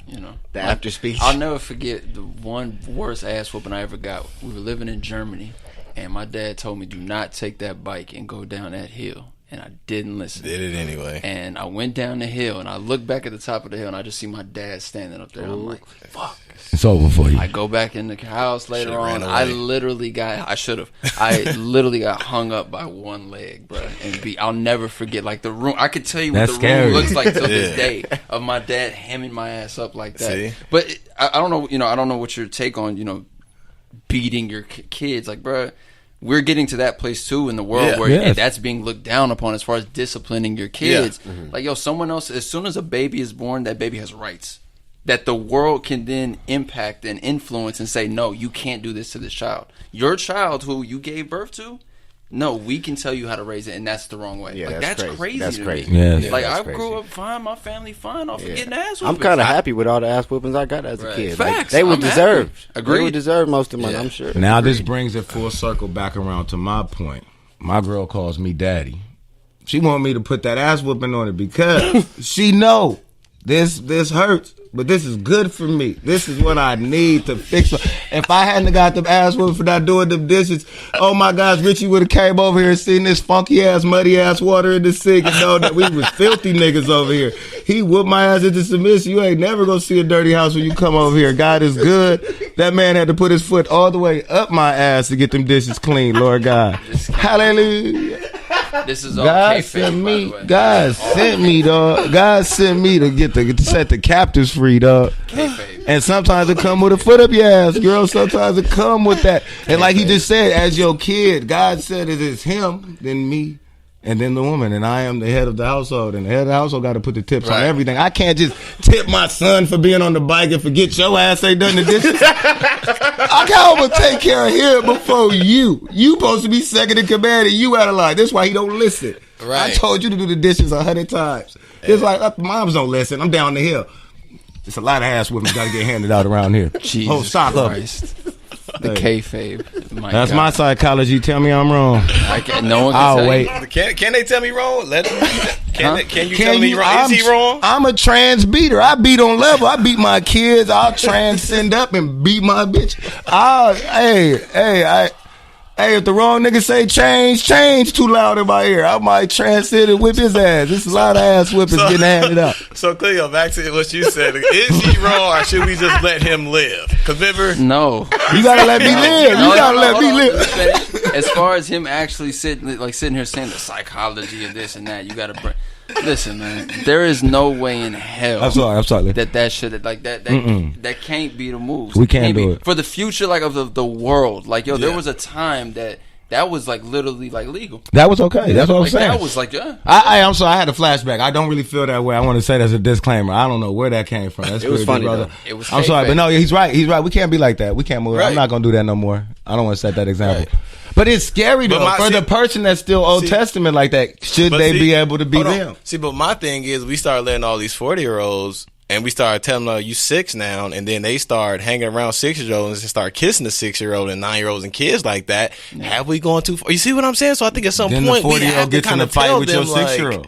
after speech. I'll never forget the one worst ass whooping I ever got. We were living in Germany. And my dad told me, do not take that bike and go down that hill. And I didn't listen. Did it anyway. And I went down the hill, and I look back at the top of the hill, and I just see my dad standing up there. I'm like, fuck. It's over for you. I go back in the house later on. I literally got hung up by one leg, bro. And I'll never forget, like the room. I could tell you what the room looks like till this day of my dad hemming my ass up like that. See? But I don't know, I don't know what your take on, beating your kids. Like, bro, we're getting to that place too in the world where that's being looked down upon as far as disciplining your kids. Yeah. Mm-hmm. Like, someone else, as soon as a baby is born, that baby has rights that the world can then impact and influence and say, no, you can't do this to this child. Your child who you gave birth to, no, we can tell you how to raise it, and that's the wrong way. Yeah, like, that's crazy. That's crazy. Yeah. Like, I grew up fine, my family fine off of getting ass whoopings. I'm kind of happy with all the ass whoopings I got as a kid. Facts. Like, they were deserved. Agreed. They were deserved most of mine, I'm sure. Now this brings it full circle back around to my point. My girl calls me daddy. She want me to put that ass whooping on her because she know This hurts, but this is good for me. This is what I need to fix. If I hadn't got them ass whooping for not doing them dishes, oh my gosh, Richie would have came over here and seen this funky ass, muddy ass water in the sink and know that we was filthy niggas over here. He whooped my ass into submission. You ain't never gonna see a dirty house when you come over here. God is good. That man had to put his foot all the way up my ass to get them dishes clean, Lord God. Hallelujah. This is all God kayfabe, sent by me. the way. God sent me, dog. God sent me to set the captives free, dog. Kayfabe. And sometimes it come with a foot up your ass, girl. Sometimes it come with that. And like he just said, as your kid, God said it is him, then me, and then the woman. And I am the head of the household. And the head of the household got to put the tips on everything. I can't just tip my son for being on the bike and forget your ass ain't done the dishes. I gotta take care of him before you. You supposed to be second in command and you out of line. That's why he don't listen. Right. I told you to do the dishes 100 times. It's like moms don't listen. I'm down the hill. It's a lot of ass women got to get handed out around here. Jesus Oh, sock up. Christ. The kayfabe. That's my psychology. Tell me I'm wrong. No one can I'll tell wait. You. Can they tell me wrong? Let them. Can you tell Can me you- wrong? Is he wrong? I'm a trans beater. I beat on level. I beat my kids. I'll transcend up and beat my bitch. Hey, if the wrong nigga say change too loud in my ear, I might transcend and whip his ass. There's a lot of ass whippers getting handed out. So Khleo, back to what you said. Is he wrong, or should we just let him live? Because remember, No. You gotta let me live. You gotta let me live. As far as him actually sitting here saying the psychology of this and that, you gotta bring. Listen, man, there is no way in hell. I'm sorry. That should like that can't be the moves. We can't do be. it. For the future, like of the world. Like there Yeah. was a time that was like literally like legal. That was okay. That's what I'm Like saying. that was like yeah. I'm sorry. I had a flashback. I don't really feel that way. I want to say that's a disclaimer. I don't know where that came from. That's It was funny, brother. though. It was I'm sorry, kayfabe. but no, he's right. He's right. We can't be like that. We can't move. Right. I'm not gonna do that no more. I don't want to set that example. Right. But it's scary But though for the person that's still Old Testament like that. Should but they see, be able to be hold on. them? See, but my thing is, we start letting all these 40-year-olds, and we start telling them, you 6 now, and then they start hanging around 6-year-olds and start kissing the 6-year-old and 9-year-olds and kids like that. Have we gone too far? You see what I'm saying? So I think at some Then point the we 40-year-old have to gets in kind a of fight tell with them, your like, 6-year-old.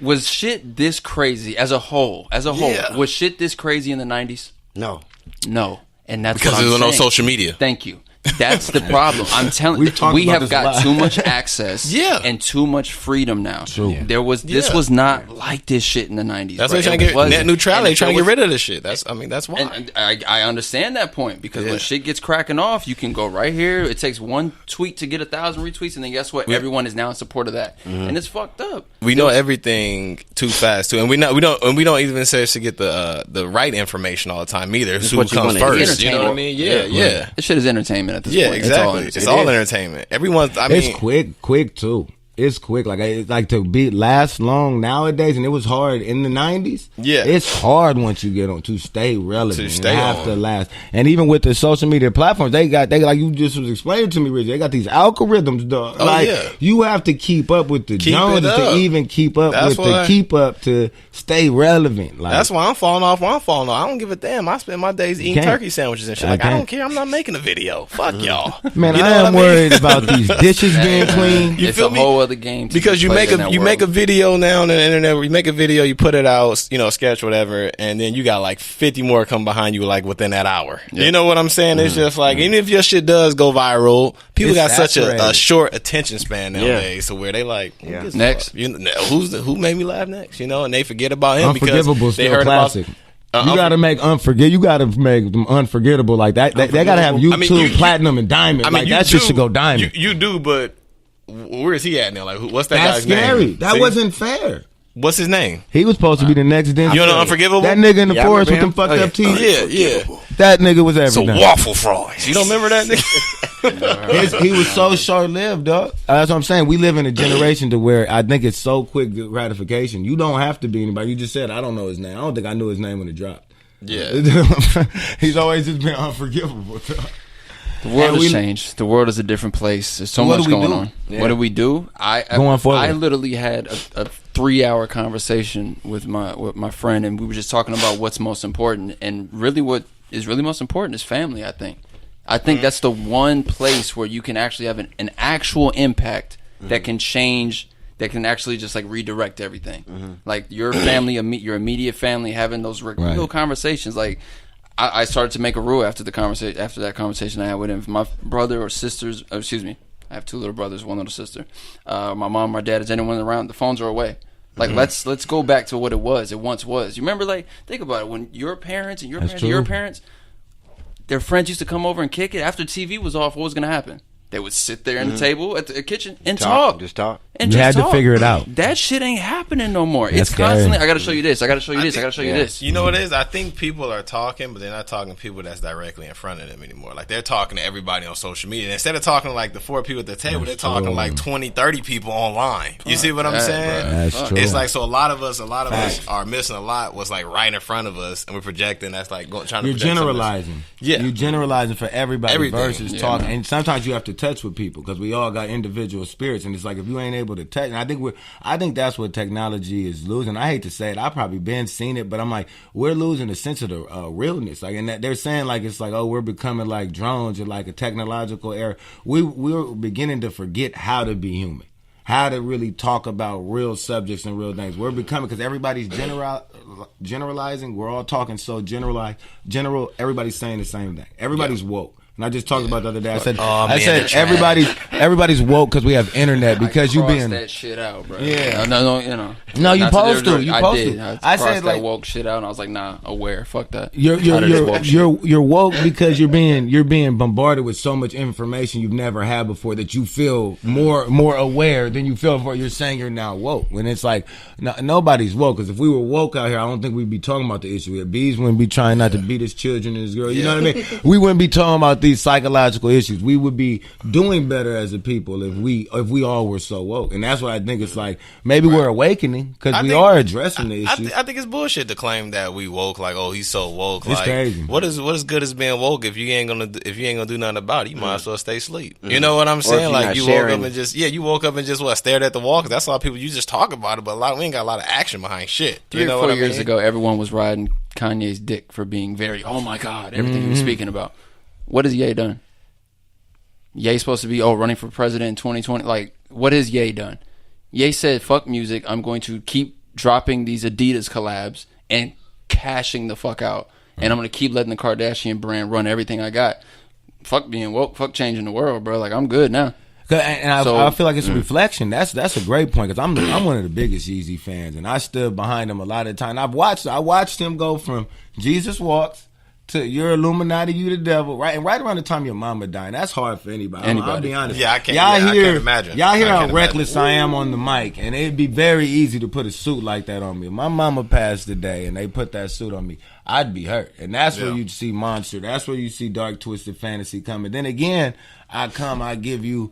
Was shit this crazy as a whole? Yeah. Was shit this crazy in the 90s? No. No. And that's because what I'm there was no saying. social media. Thank you. That's the problem. I'm telling We've talked we about have this a got lot. too much access Yeah. and too much freedom now. True. This Yeah. was not like this shit in the 90s. That's bro. why they're trying It to get wasn't. net neutrality. And Trying to there get rid was- of this shit. That's why. And I understand that point because Yeah. when shit gets cracking off, you can go right here. It takes one tweet to get 1,000 retweets, and then guess what? Yeah. Everyone is now in support of that, and it's fucked up. We know everything too fast too, and we don't even say to get the right information all the time either. It's who what you comes wanna hear. first. You know what I mean? Yeah. This shit is entertainment at this Yeah, point. exactly. It's It's all all entertainment. Everyone's. I mean, It's quick too. It's quick. Like to be last long nowadays, and it was hard in the 90s. Yeah. It's hard once you get on to stay relevant. To and stay have on. to last. And even with the social media platforms, they like you just was explaining to me, Rich. They got these algorithms, dog. Oh, like yeah. you have to keep up with the Keep Joneses it to up. even keep up That's with the why- keep up to stay relevant. Like that's why I'm falling off. I don't give a damn. I spend my days eating can't. turkey sandwiches and shit. I Like I can't. don't care. I'm not making a video. Fuck y'all. man, You know I what am mean? worried about these dishes being clean. You it's feel a me? whole other game to Because be you played make in a that you world. make a video now on the internet where you make a video, you put it out, a sketch, whatever, and then you got like 50 more come behind you like within that hour. Yeah. You know what I'm saying? It's just like even if your shit does go viral, people It's got such a saturated. short attention span nowadays, so where they like who gives a Next. fuck? Who made me laugh next? And they forget about him because Unforgivable they still heard classic. about. You gotta make You gotta make them unforgettable like that. They gotta have YouTube I mean, you- platinum and diamond. I mean, like you that shit do- should go diamond. You do, but where is he at now? Like, what's that That's guy's name? scary. That See? wasn't fair. What's his name? He was supposed to be the next Denzel. You know Unforgivable? That nigga in the Yeah, I forest with them remember fucked him. up teeth. Yeah. That nigga was So everything. waffle fries. You don't remember that nigga? He was so short lived, dog. That's what I'm saying. We live in a generation to where I think it's so quick gratification. You don't have to be anybody. You just said I don't know his name. I don't think I knew his name when it dropped. Yeah. He's always just been unforgivable. Dog. The world And has we- changed. The world is a different place. There's so What much do we going do? on. Yeah. What do we do? Going forward. I literally had a 3-hour conversation with my friend, and we were just talking about what's most important. And really, what is really most important is family. I think that's the one place where you can actually have an actual impact that can change that can actually just like redirect everything. Like your family, your immediate family, having those real conversations. Like I started to make a rule after that conversation I had with him. If my brother or sisters, excuse me, I have 2 little brothers, 1 little sister. My mom, my dad, is anyone around? The phones are away. Like let's go back to what it once was. You remember, like, think about it, when your parents and your parents and your parents, their friends used to come over and kick it. After the TV was off, what was going to happen? They would sit there in the table at the kitchen and talk. Just talk. And you had to figure it out. That shit ain't happening no more. That's It's constantly, scary. I got to show you this. I got to show you this. I got to show you this. You know what it is? I think people are talking, but they're not talking to people that's directly in front of them anymore. Like, they're talking to everybody on social media. And instead of talking to, like, the 4 people at the table, they're talking to, like, 20, 30 people online. You see what I'm saying? That's true. It's like, so a lot of us are missing a lot what's, like, right in front of us, and we're projecting. That's like trying to You're project generalizing. Yeah. You're generalizing for everybody Everything. versus talking. And sometimes you have to touch with people because we all got individual spirits, and it's like if you ain't able to touch. And I think that's what technology is losing. I hate to say it. I've probably been seen it, but I'm like, we're losing the sense of the realness. Like, and that they're saying like it's like, oh, we're becoming like drones or like a technological era. We're beginning to forget how to be human. How to really talk about real subjects and real things. We're becoming, because everybody's generalizing. We're all talking so general. Everybody's saying the same thing. Everybody's woke. And I just talked about the other day. I said everybody's woke because we have internet. Because you being that shit out, bro. Yeah. No, you know. No, you supposed to. You I supposed did. to. I said said like that woke shit out, and I was like, nah, aware. Fuck that. You're woke because you're being bombarded with so much information you've never had before that you feel more aware than you feel before. You're saying you're now woke when it's like nobody's woke. Because if we were woke out here, I don't think we'd be talking about the issue. Bees wouldn't be trying not to beat his children and his girl. You know what I mean? We wouldn't be talking about these psychological issues. We would be doing better as a people if we all were so woke. And that's why I think it's like maybe we're awakening because we are addressing the issues. I think it's bullshit to claim that we woke. Like, oh, he's so woke. It's like, crazy. What is good as being woke if you ain't gonna do nothing about it? You might as well stay asleep. You know what I'm saying? Like, you woke up and just stared at the wall. Cause that's a lot of people. You just talk about it, but we ain't got a lot of action behind shit. 3 or 4 years ago, everyone was riding Kanye's dick for being very, oh my God, everything he was speaking about. What has Ye done? Ye's supposed to be running for president in 2020. Like, what has Ye done? Ye said, fuck music, I'm going to keep dropping these Adidas collabs and cashing the fuck out. And I'm going to keep letting the Kardashian brand run everything I got. Fuck being woke, fuck changing the world, bro. Like, I'm good now. And I feel like it's a reflection. That's a great point because I'm one of the biggest Yeezy fans, and I stood behind him a lot of the time. I watched him go from Jesus Walks to you're Illuminati, you the devil, right? And right around the time your mama died, and that's hard for anybody. I'll be honest. Yeah, I can't imagine. Y'all hear how reckless I am on the mic, and it'd be very easy to put a suit like that on me. If my mama passed today, and they put that suit on me, I'd be hurt. And that's where you see Monster. That's where you see Dark Twisted Fantasy coming. Then again, I give you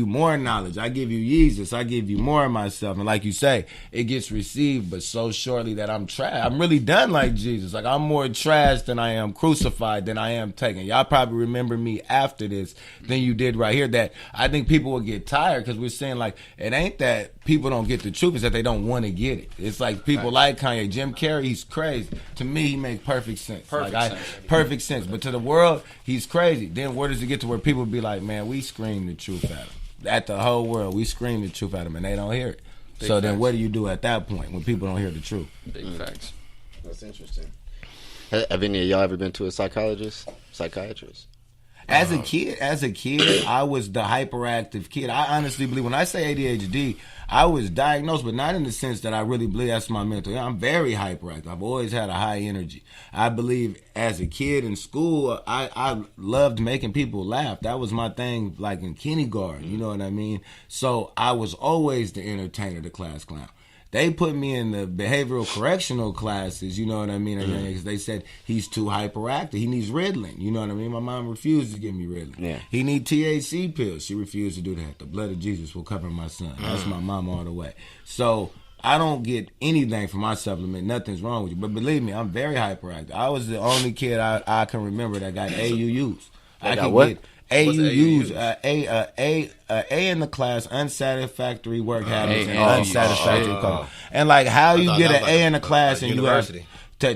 more knowledge. I give you Jesus. I give you more of myself. And like you say, it gets received, but so shortly that I'm trash. I'm really done like Jesus. Like, I'm more trash than I am crucified than I am taken. Y'all probably remember me after this than you did right here. That I think people will get tired because we're saying like, it ain't that people don't get the truth, it's that they don't want to get it. It's like people like Kanye. Jim Carrey, he's crazy. To me, he makes perfect sense. Perfect sense. But to the world, he's crazy. Then where does it get to where people be like, man, we scream the truth at him. At the whole world, we scream the truth at them, and they don't hear it. Big so facts. Then what do you do at that point when people don't hear the truth? Big facts. That's interesting. Have any of y'all ever been to a psychiatrist? As a kid, I was the hyperactive kid. I honestly believe when I say ADHD, I was diagnosed, but not in the sense that I really believe that's my mental. I'm very hyperactive. I've always had a high energy. I believe as a kid in school, I loved making people laugh. That was my thing, like in kindergarten, you know what I mean? So I was always the entertainer, the class clown. They put me in the behavioral correctional classes, you know what I mean? Because they said he's too hyperactive. He needs Ritalin, you know what I mean? My mom refused to give me Ritalin. Yeah. He need THC pills. She refused to do that. The blood of Jesus will cover my son. That's my mom all the way. So I don't get anything from my supplement. Nothing's wrong with you. But believe me, I'm very hyperactive. I was the only kid I can remember that got AUUs. I can get AUUs, A in the class, unsatisfactory work habits, and unsatisfactory code. And like how you get an A in the class and you have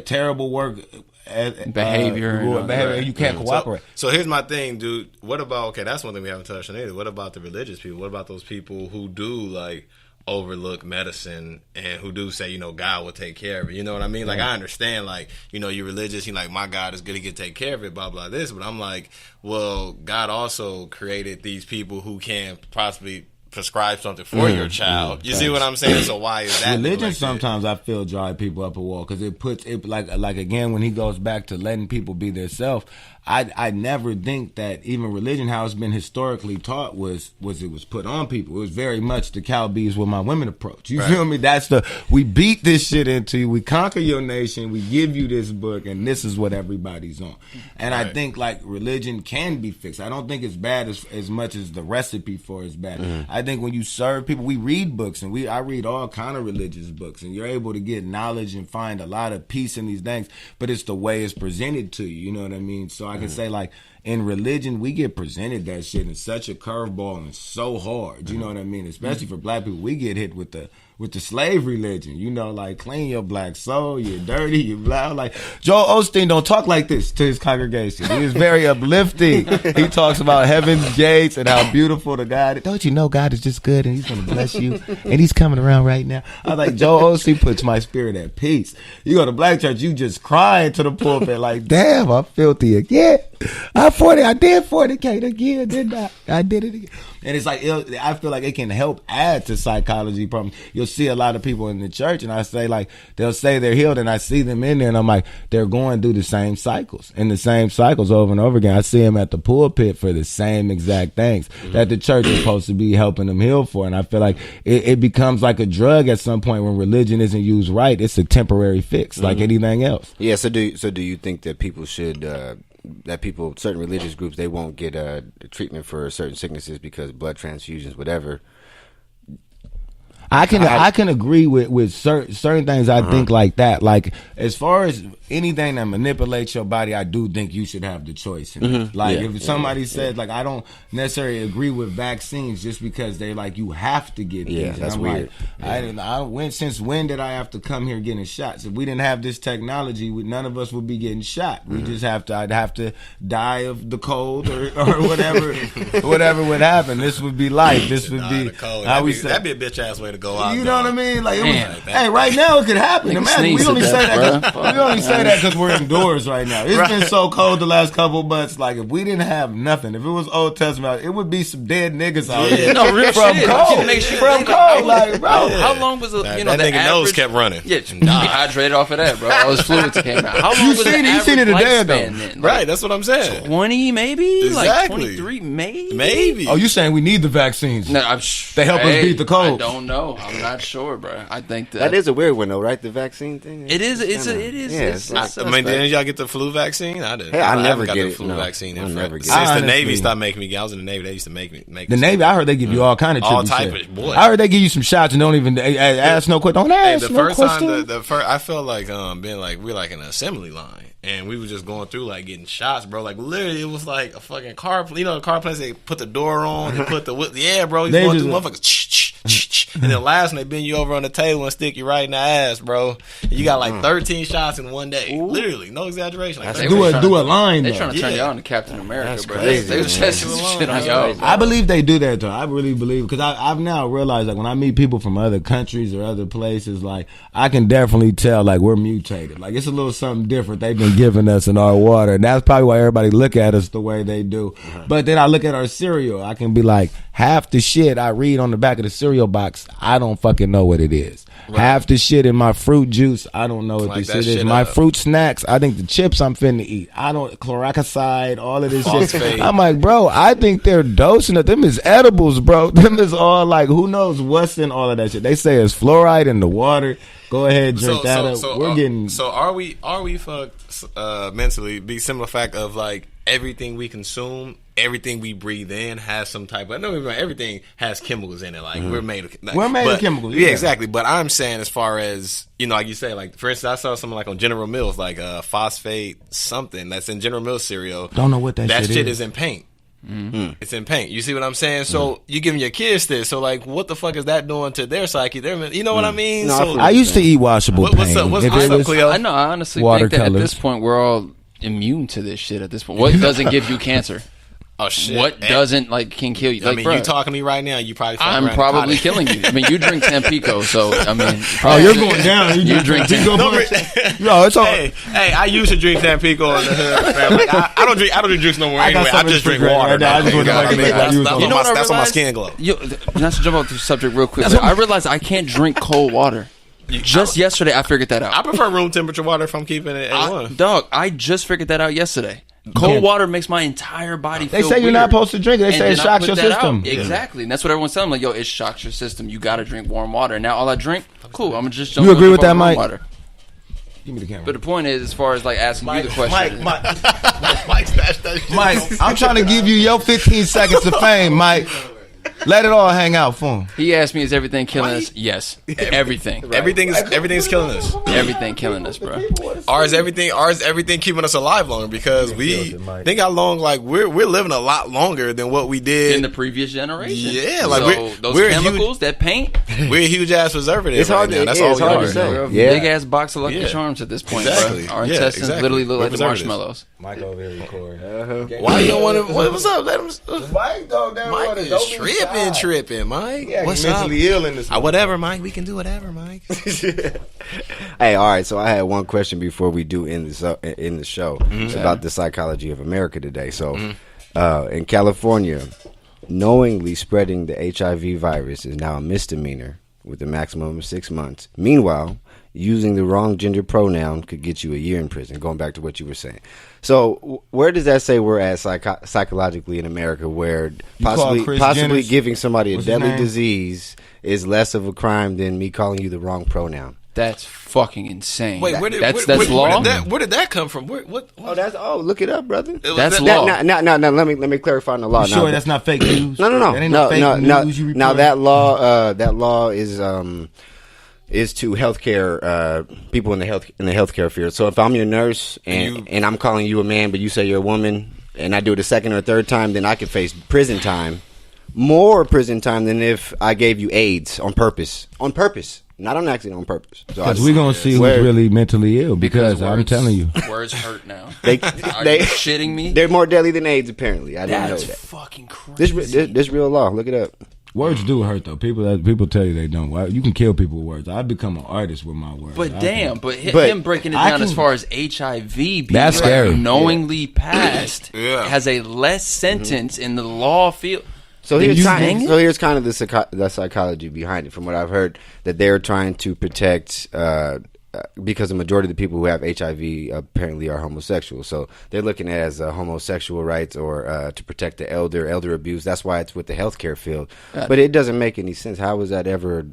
terrible work behavior, you can't cooperate. So here's my thing, dude. What about, that's one thing we haven't touched on either. What about the religious people? What about those people who do like overlook medicine and who do say, God will take care of it. You know what I mean? Like, I understand, like, you're religious. You're like, my God is good to take care of it, blah, blah, this. But I'm like, well, God also created these people who can possibly prescribe something for your child. You see what I'm saying? So why is that religion neglected? sometimes I feel drive people up a wall because it puts it like again when he goes back to letting people be their self. I never think that even religion, how it's been historically taught, was it was put on people. It was very much the cow bees with my women approach. You feel me? That's we beat this shit into you. We conquer your nation. We give you this book, and this is what everybody's on. And I think like religion can be fixed. I don't think it's bad as much as the recipe for it's bad. I think when you serve people, we read books, and I read all kind of religious books, and you're able to get knowledge and find a lot of peace in these things. But it's the way it's presented to you. You know what I mean? So I can say like in religion we get presented that shit in such a curveball and so hard. You know what I mean? Especially for black people, we get hit with the slave religion. Like clean your black soul, you're dirty, you're blah. Like Joel Osteen don't talk like this to his congregation. He is very uplifting. He talks about heaven's gates and how beautiful the God is. Don't you know God is just good and he's gonna bless you and he's coming around right now. I was like, Joel Osteen puts my spirit at peace. You go to black church, you just crying to the pulpit like, damn, I'm filthy again. I did 40K again, didn't I? I did it again. And it's like, I feel like it can help add to psychology problems. You'll see a lot of people in the church, and I say, like, they'll say they're healed, and I see them in there, and I'm like, they're going through the same cycles, and the same cycles over and over again. I see them at the pulpit for the same exact things that the church is supposed to be helping them heal for. And I feel like it becomes like a drug at some point when religion isn't used right. It's a temporary fix, like anything else. Yeah, so do you think that people should... certain religious groups, they won't get treatment for certain sicknesses because blood transfusions, whatever? I can agree with certain things. I think like that. Like as far as anything that manipulates your body, I do think you should have the choice. Like if somebody says like I don't necessarily agree with vaccines just because they're like you have to get these. That's I'm weird. Like, since when did I have to come here getting shots? If we didn't have this technology, none of us would be getting shot. We just I'd have to die of the cold or whatever would happen. This would be life. This would be that'd be a bitch ass way to go out. You know what I mean? Like, hey, right now it could happen. Imagine we only say that because we're indoors right now. It's been so cold the last couple months. Like, if we didn't have nothing, if it was Old Testament, it would be some dead niggas out here. No, real from shit. cold. From cold, like, bro. How long was that the nigga average nose kept running? Yeah, dehydrated off of that, bro. All those fluids came out. How long was the average seen it today, though. lifespan? Right, that's what I'm saying. 20 maybe? Exactly. Like 23 maybe? Maybe. Oh, you saying we need the vaccines? No, they help us beat the cold. I don't know. I'm not sure, bro. I think that is a weird one, though, right? The vaccine thing. It is. I mean, didn't y'all get the flu vaccine? I didn't. Hey, I never got get the it. flu vaccine. I never get it. Since the Navy stopped making me, I was in the Navy. They used to make the Navy. I heard they give you all kind of all trippy type shit. of boy. I heard they give you some shots and don't even ask no question. Don't ask the no first question. time, the first, I felt like being like we're like in an assembly line. And we were just going through like getting shots, bro. Like literally, it was like a fucking car. You know, the car place they put the door on, they put the bro. You going through motherfuckers, and then last one they bend you over on the table and stick you right in the ass, bro. And you got like 13 shots in one day, literally, no exaggeration. Like, do a line. They trying to turn you on to Captain America, That's bro. crazy. They was testing some shit on y'all. I believe they do that though. I really believe because I've now realized like when I meet people from other countries or other places, like I can definitely tell like we're mutated. Like it's a little something different they've been giving us in our water, and that's probably why everybody look at us the way they do. But then I look at our cereal, I can be like, half the shit I read on the back of the cereal box, I don't fucking know what it is. Right. Half the shit in my fruit juice, I don't know what this shit is. My fruit snacks, I think the chips I'm finna eat, I don't, chloracicide, all of this shit. I'm like, bro, I think they're dosing it. Them is edibles, bro. Them is all like, who knows what's in all of that shit. They say it's fluoride in the water. Go ahead, drink that up. So are we fucked mentally? Be similar fact of like everything we consume, everything we breathe in has some type of. I know everything has chemicals in it. Like we're made of chemicals. Yeah, exactly. But I'm saying as far as like you say, like for instance, I saw something like on General Mills, like phosphate something that's in General Mills cereal. Don't know what that shit is in paint. Mm-hmm. It's in paint. You see what I'm saying? So you giving your kids this. So like, what the fuck is that doing to their psyche? You know what I mean? No, so I used to eat washable paint. What's up, Khleo? I know. I honestly think that at this point we're all immune to this shit. At this point, what doesn't give you cancer? Oh shit! What doesn't can kill you? I mean, you talking to me right now? You probably. I'm probably killing you. I mean, you drink Tampico, so I mean. Oh, you're going down. You drink Tampico. No, it's all. Hey, I used to drink Tampico in the hood. Man. Like, I don't drink juice no more. Anyway, I just drink water. Right now. I just want to make it that's on my skin glow. Not to jump off the subject real quick. I realized I can't drink cold water. Just yesterday, I figured that out. I prefer room temperature water if I'm keeping it at one. Dog, I just figured that out yesterday. Cold water makes my entire body feel They say you're not supposed to drink it. They say it shocks your system. Exactly. And that's what everyone's telling me. Like, yo, it shocks your system. You got to drink warm water. Now, all I drink, cool. I'm going to just jump You agree with that, Mike? Mike? Give me the camera. But the point is, as far as asking you the question. Mike, I'm trying to give you your 15 seconds of fame, Mike. Let it all hang out for him. He asked me, is everything killing us? Yes. Everything. Right. Everything's killing us. Everything killing us, bro. Ours everything keeping us alive longer because we think how long we're living a lot longer than what we did in the previous generation. Yeah, we're chemicals, that paint. We're a huge ass preservative. It's hard right now. That's all we hard are. to say. Yeah. Big ass box of Lucky Charms at this point. Exactly. Bro. Our intestines literally look like the marshmallows. Mike over here recording. Why you don't want to? What's up? Let him. Mike, Mike is tripping, Mike. Yeah, what's mentally ill in this. Whatever, Mike. We can do whatever, Mike. Hey, all right. So I had one question before we do end the show. It's about the psychology of America today. So, in California, knowingly spreading the HIV virus is now a misdemeanor with a maximum of 6 months. Meanwhile, using the wrong gender pronoun could get you a year in prison. Going back to what you were saying. So where does that say we're at psychologically in America, where possibly giving somebody a deadly disease is less of a crime than me calling you the wrong pronoun? That's fucking insane. Wait, that's law? Where did that come from? What? Look it up, brother. That's law. No. Let me clarify on the law. You sure that's not fake news? No. That ain't no fake news you now that law is to healthcare people in the healthcare field. So if I'm your nurse and I'm calling you a man, but you say you're a woman, and I do it a second or third time, then I could face prison time, more prison time than if I gave you AIDS on purpose, not on accident, on purpose. Because we're gonna see who's really mentally ill. Because I'm telling you, words hurt now. They you shitting me? They're more deadly than AIDS. Apparently, I didn't know that. That's fucking crazy. This real law. Look it up. Words do hurt though. People tell you they don't. You can kill people with words. I become an artist with my words. But him breaking it down as far as HIV being that's scary. Knowingly passed has a less sentence in the law field. So here's kind of the psychology behind it. From what I've heard, that they're trying to protect because the majority of the people who have HIV apparently are homosexual. So they're looking at it as homosexual rights or to protect the elder abuse. That's why it's with the healthcare field. But it doesn't make any sense. How is that ever?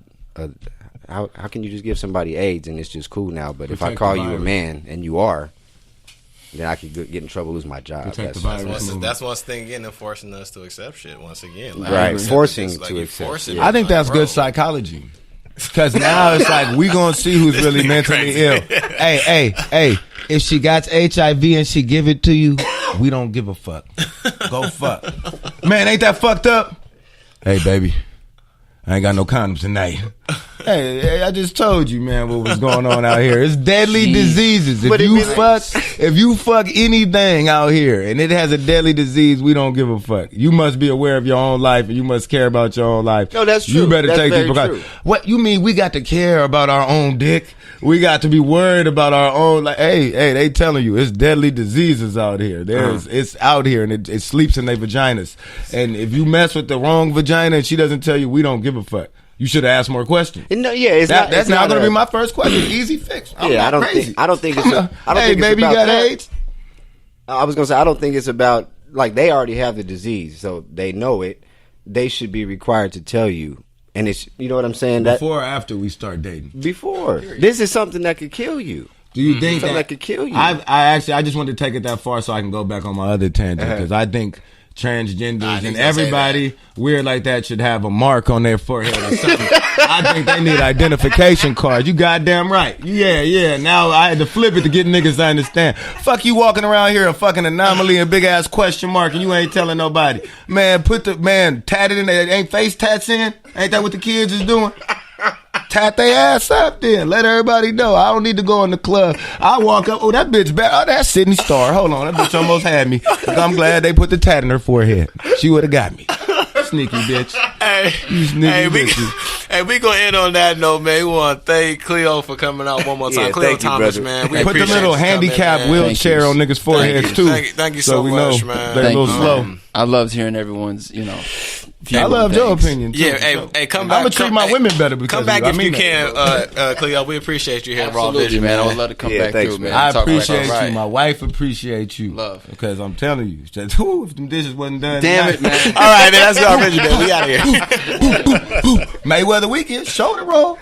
How can you just give somebody AIDS and it's just cool now? But if I call you a man and you are, then I could get in trouble, lose my job. That's one thing again, forcing us to accept shit once again. Right, forcing to accept. I think that's good psychology. Because now it's like we gonna see who's really mentally ill. Hey, if she got HIV and she give it to you, we don't give a fuck. Go fuck. Man, ain't that fucked up? Hey, baby, I ain't got no condoms tonight. Hey, I just told you, man, what was going on out here. It's deadly diseases. If you fuck anything out here and it has a deadly disease, we don't give a fuck. You must be aware of your own life and you must care about your own life. No, that's true. You better take these precautions. What you mean? We got to care about our own dick. We got to be worried about our own. Like, hey, they telling you it's deadly diseases out here. It's out here and it sleeps in their vaginas. And if you mess with the wrong vagina and she doesn't tell you, we don't give a fuck. You should have asked more questions. No, yeah, that's not going to be my first question. Easy fix. I don't think it's. Hey, baby, you got AIDS? I was going to say I don't think it's about they already have the disease, so they know it. They should be required to tell you, and it's what I'm saying. Before or after we start dating? Before. This is something that could kill you. Do you think something that could kill you? I just wanted to take it that far so I can go back on my other tangent because I think transgenders and everybody weird like that should have a mark on their forehead or something. I think they need identification cards. You goddamn right. Yeah. Now I had to flip it to get niggas to understand. Fuck you walking around here a fucking anomaly and big ass question mark and you ain't telling nobody. Man, tat it in there. Ain't face tats in? Ain't that what the kids is doing? tat their ass up then. Let everybody know. I don't need to go in the club. I walk up, oh, that bitch bad. Oh, that's Sydney Star. Hold on, that bitch almost had me. I'm glad they put the tat in her forehead. She would have got me. Sneaky bitch. We gonna end on that note, man. We want to thank Khleo for coming out one more time. Khleo Thomas, man. We put the little handicap wheelchair on niggas' foreheads too. Thank you so much, man. They're a little slow. I loved hearing everyone's, I loved your opinion too. Yeah, hey, come back. I'm gonna treat my women better because come back if you can, Khleo. We appreciate you here, Raw Vision, man. I would love to come back through, man. I appreciate you. My wife appreciate you. Love, because I'm telling you, if them dishes wasn't done, damn it, man. All right, man. That's Raw Vision, man. We out of here. Mayweather weekend, shoulder roll.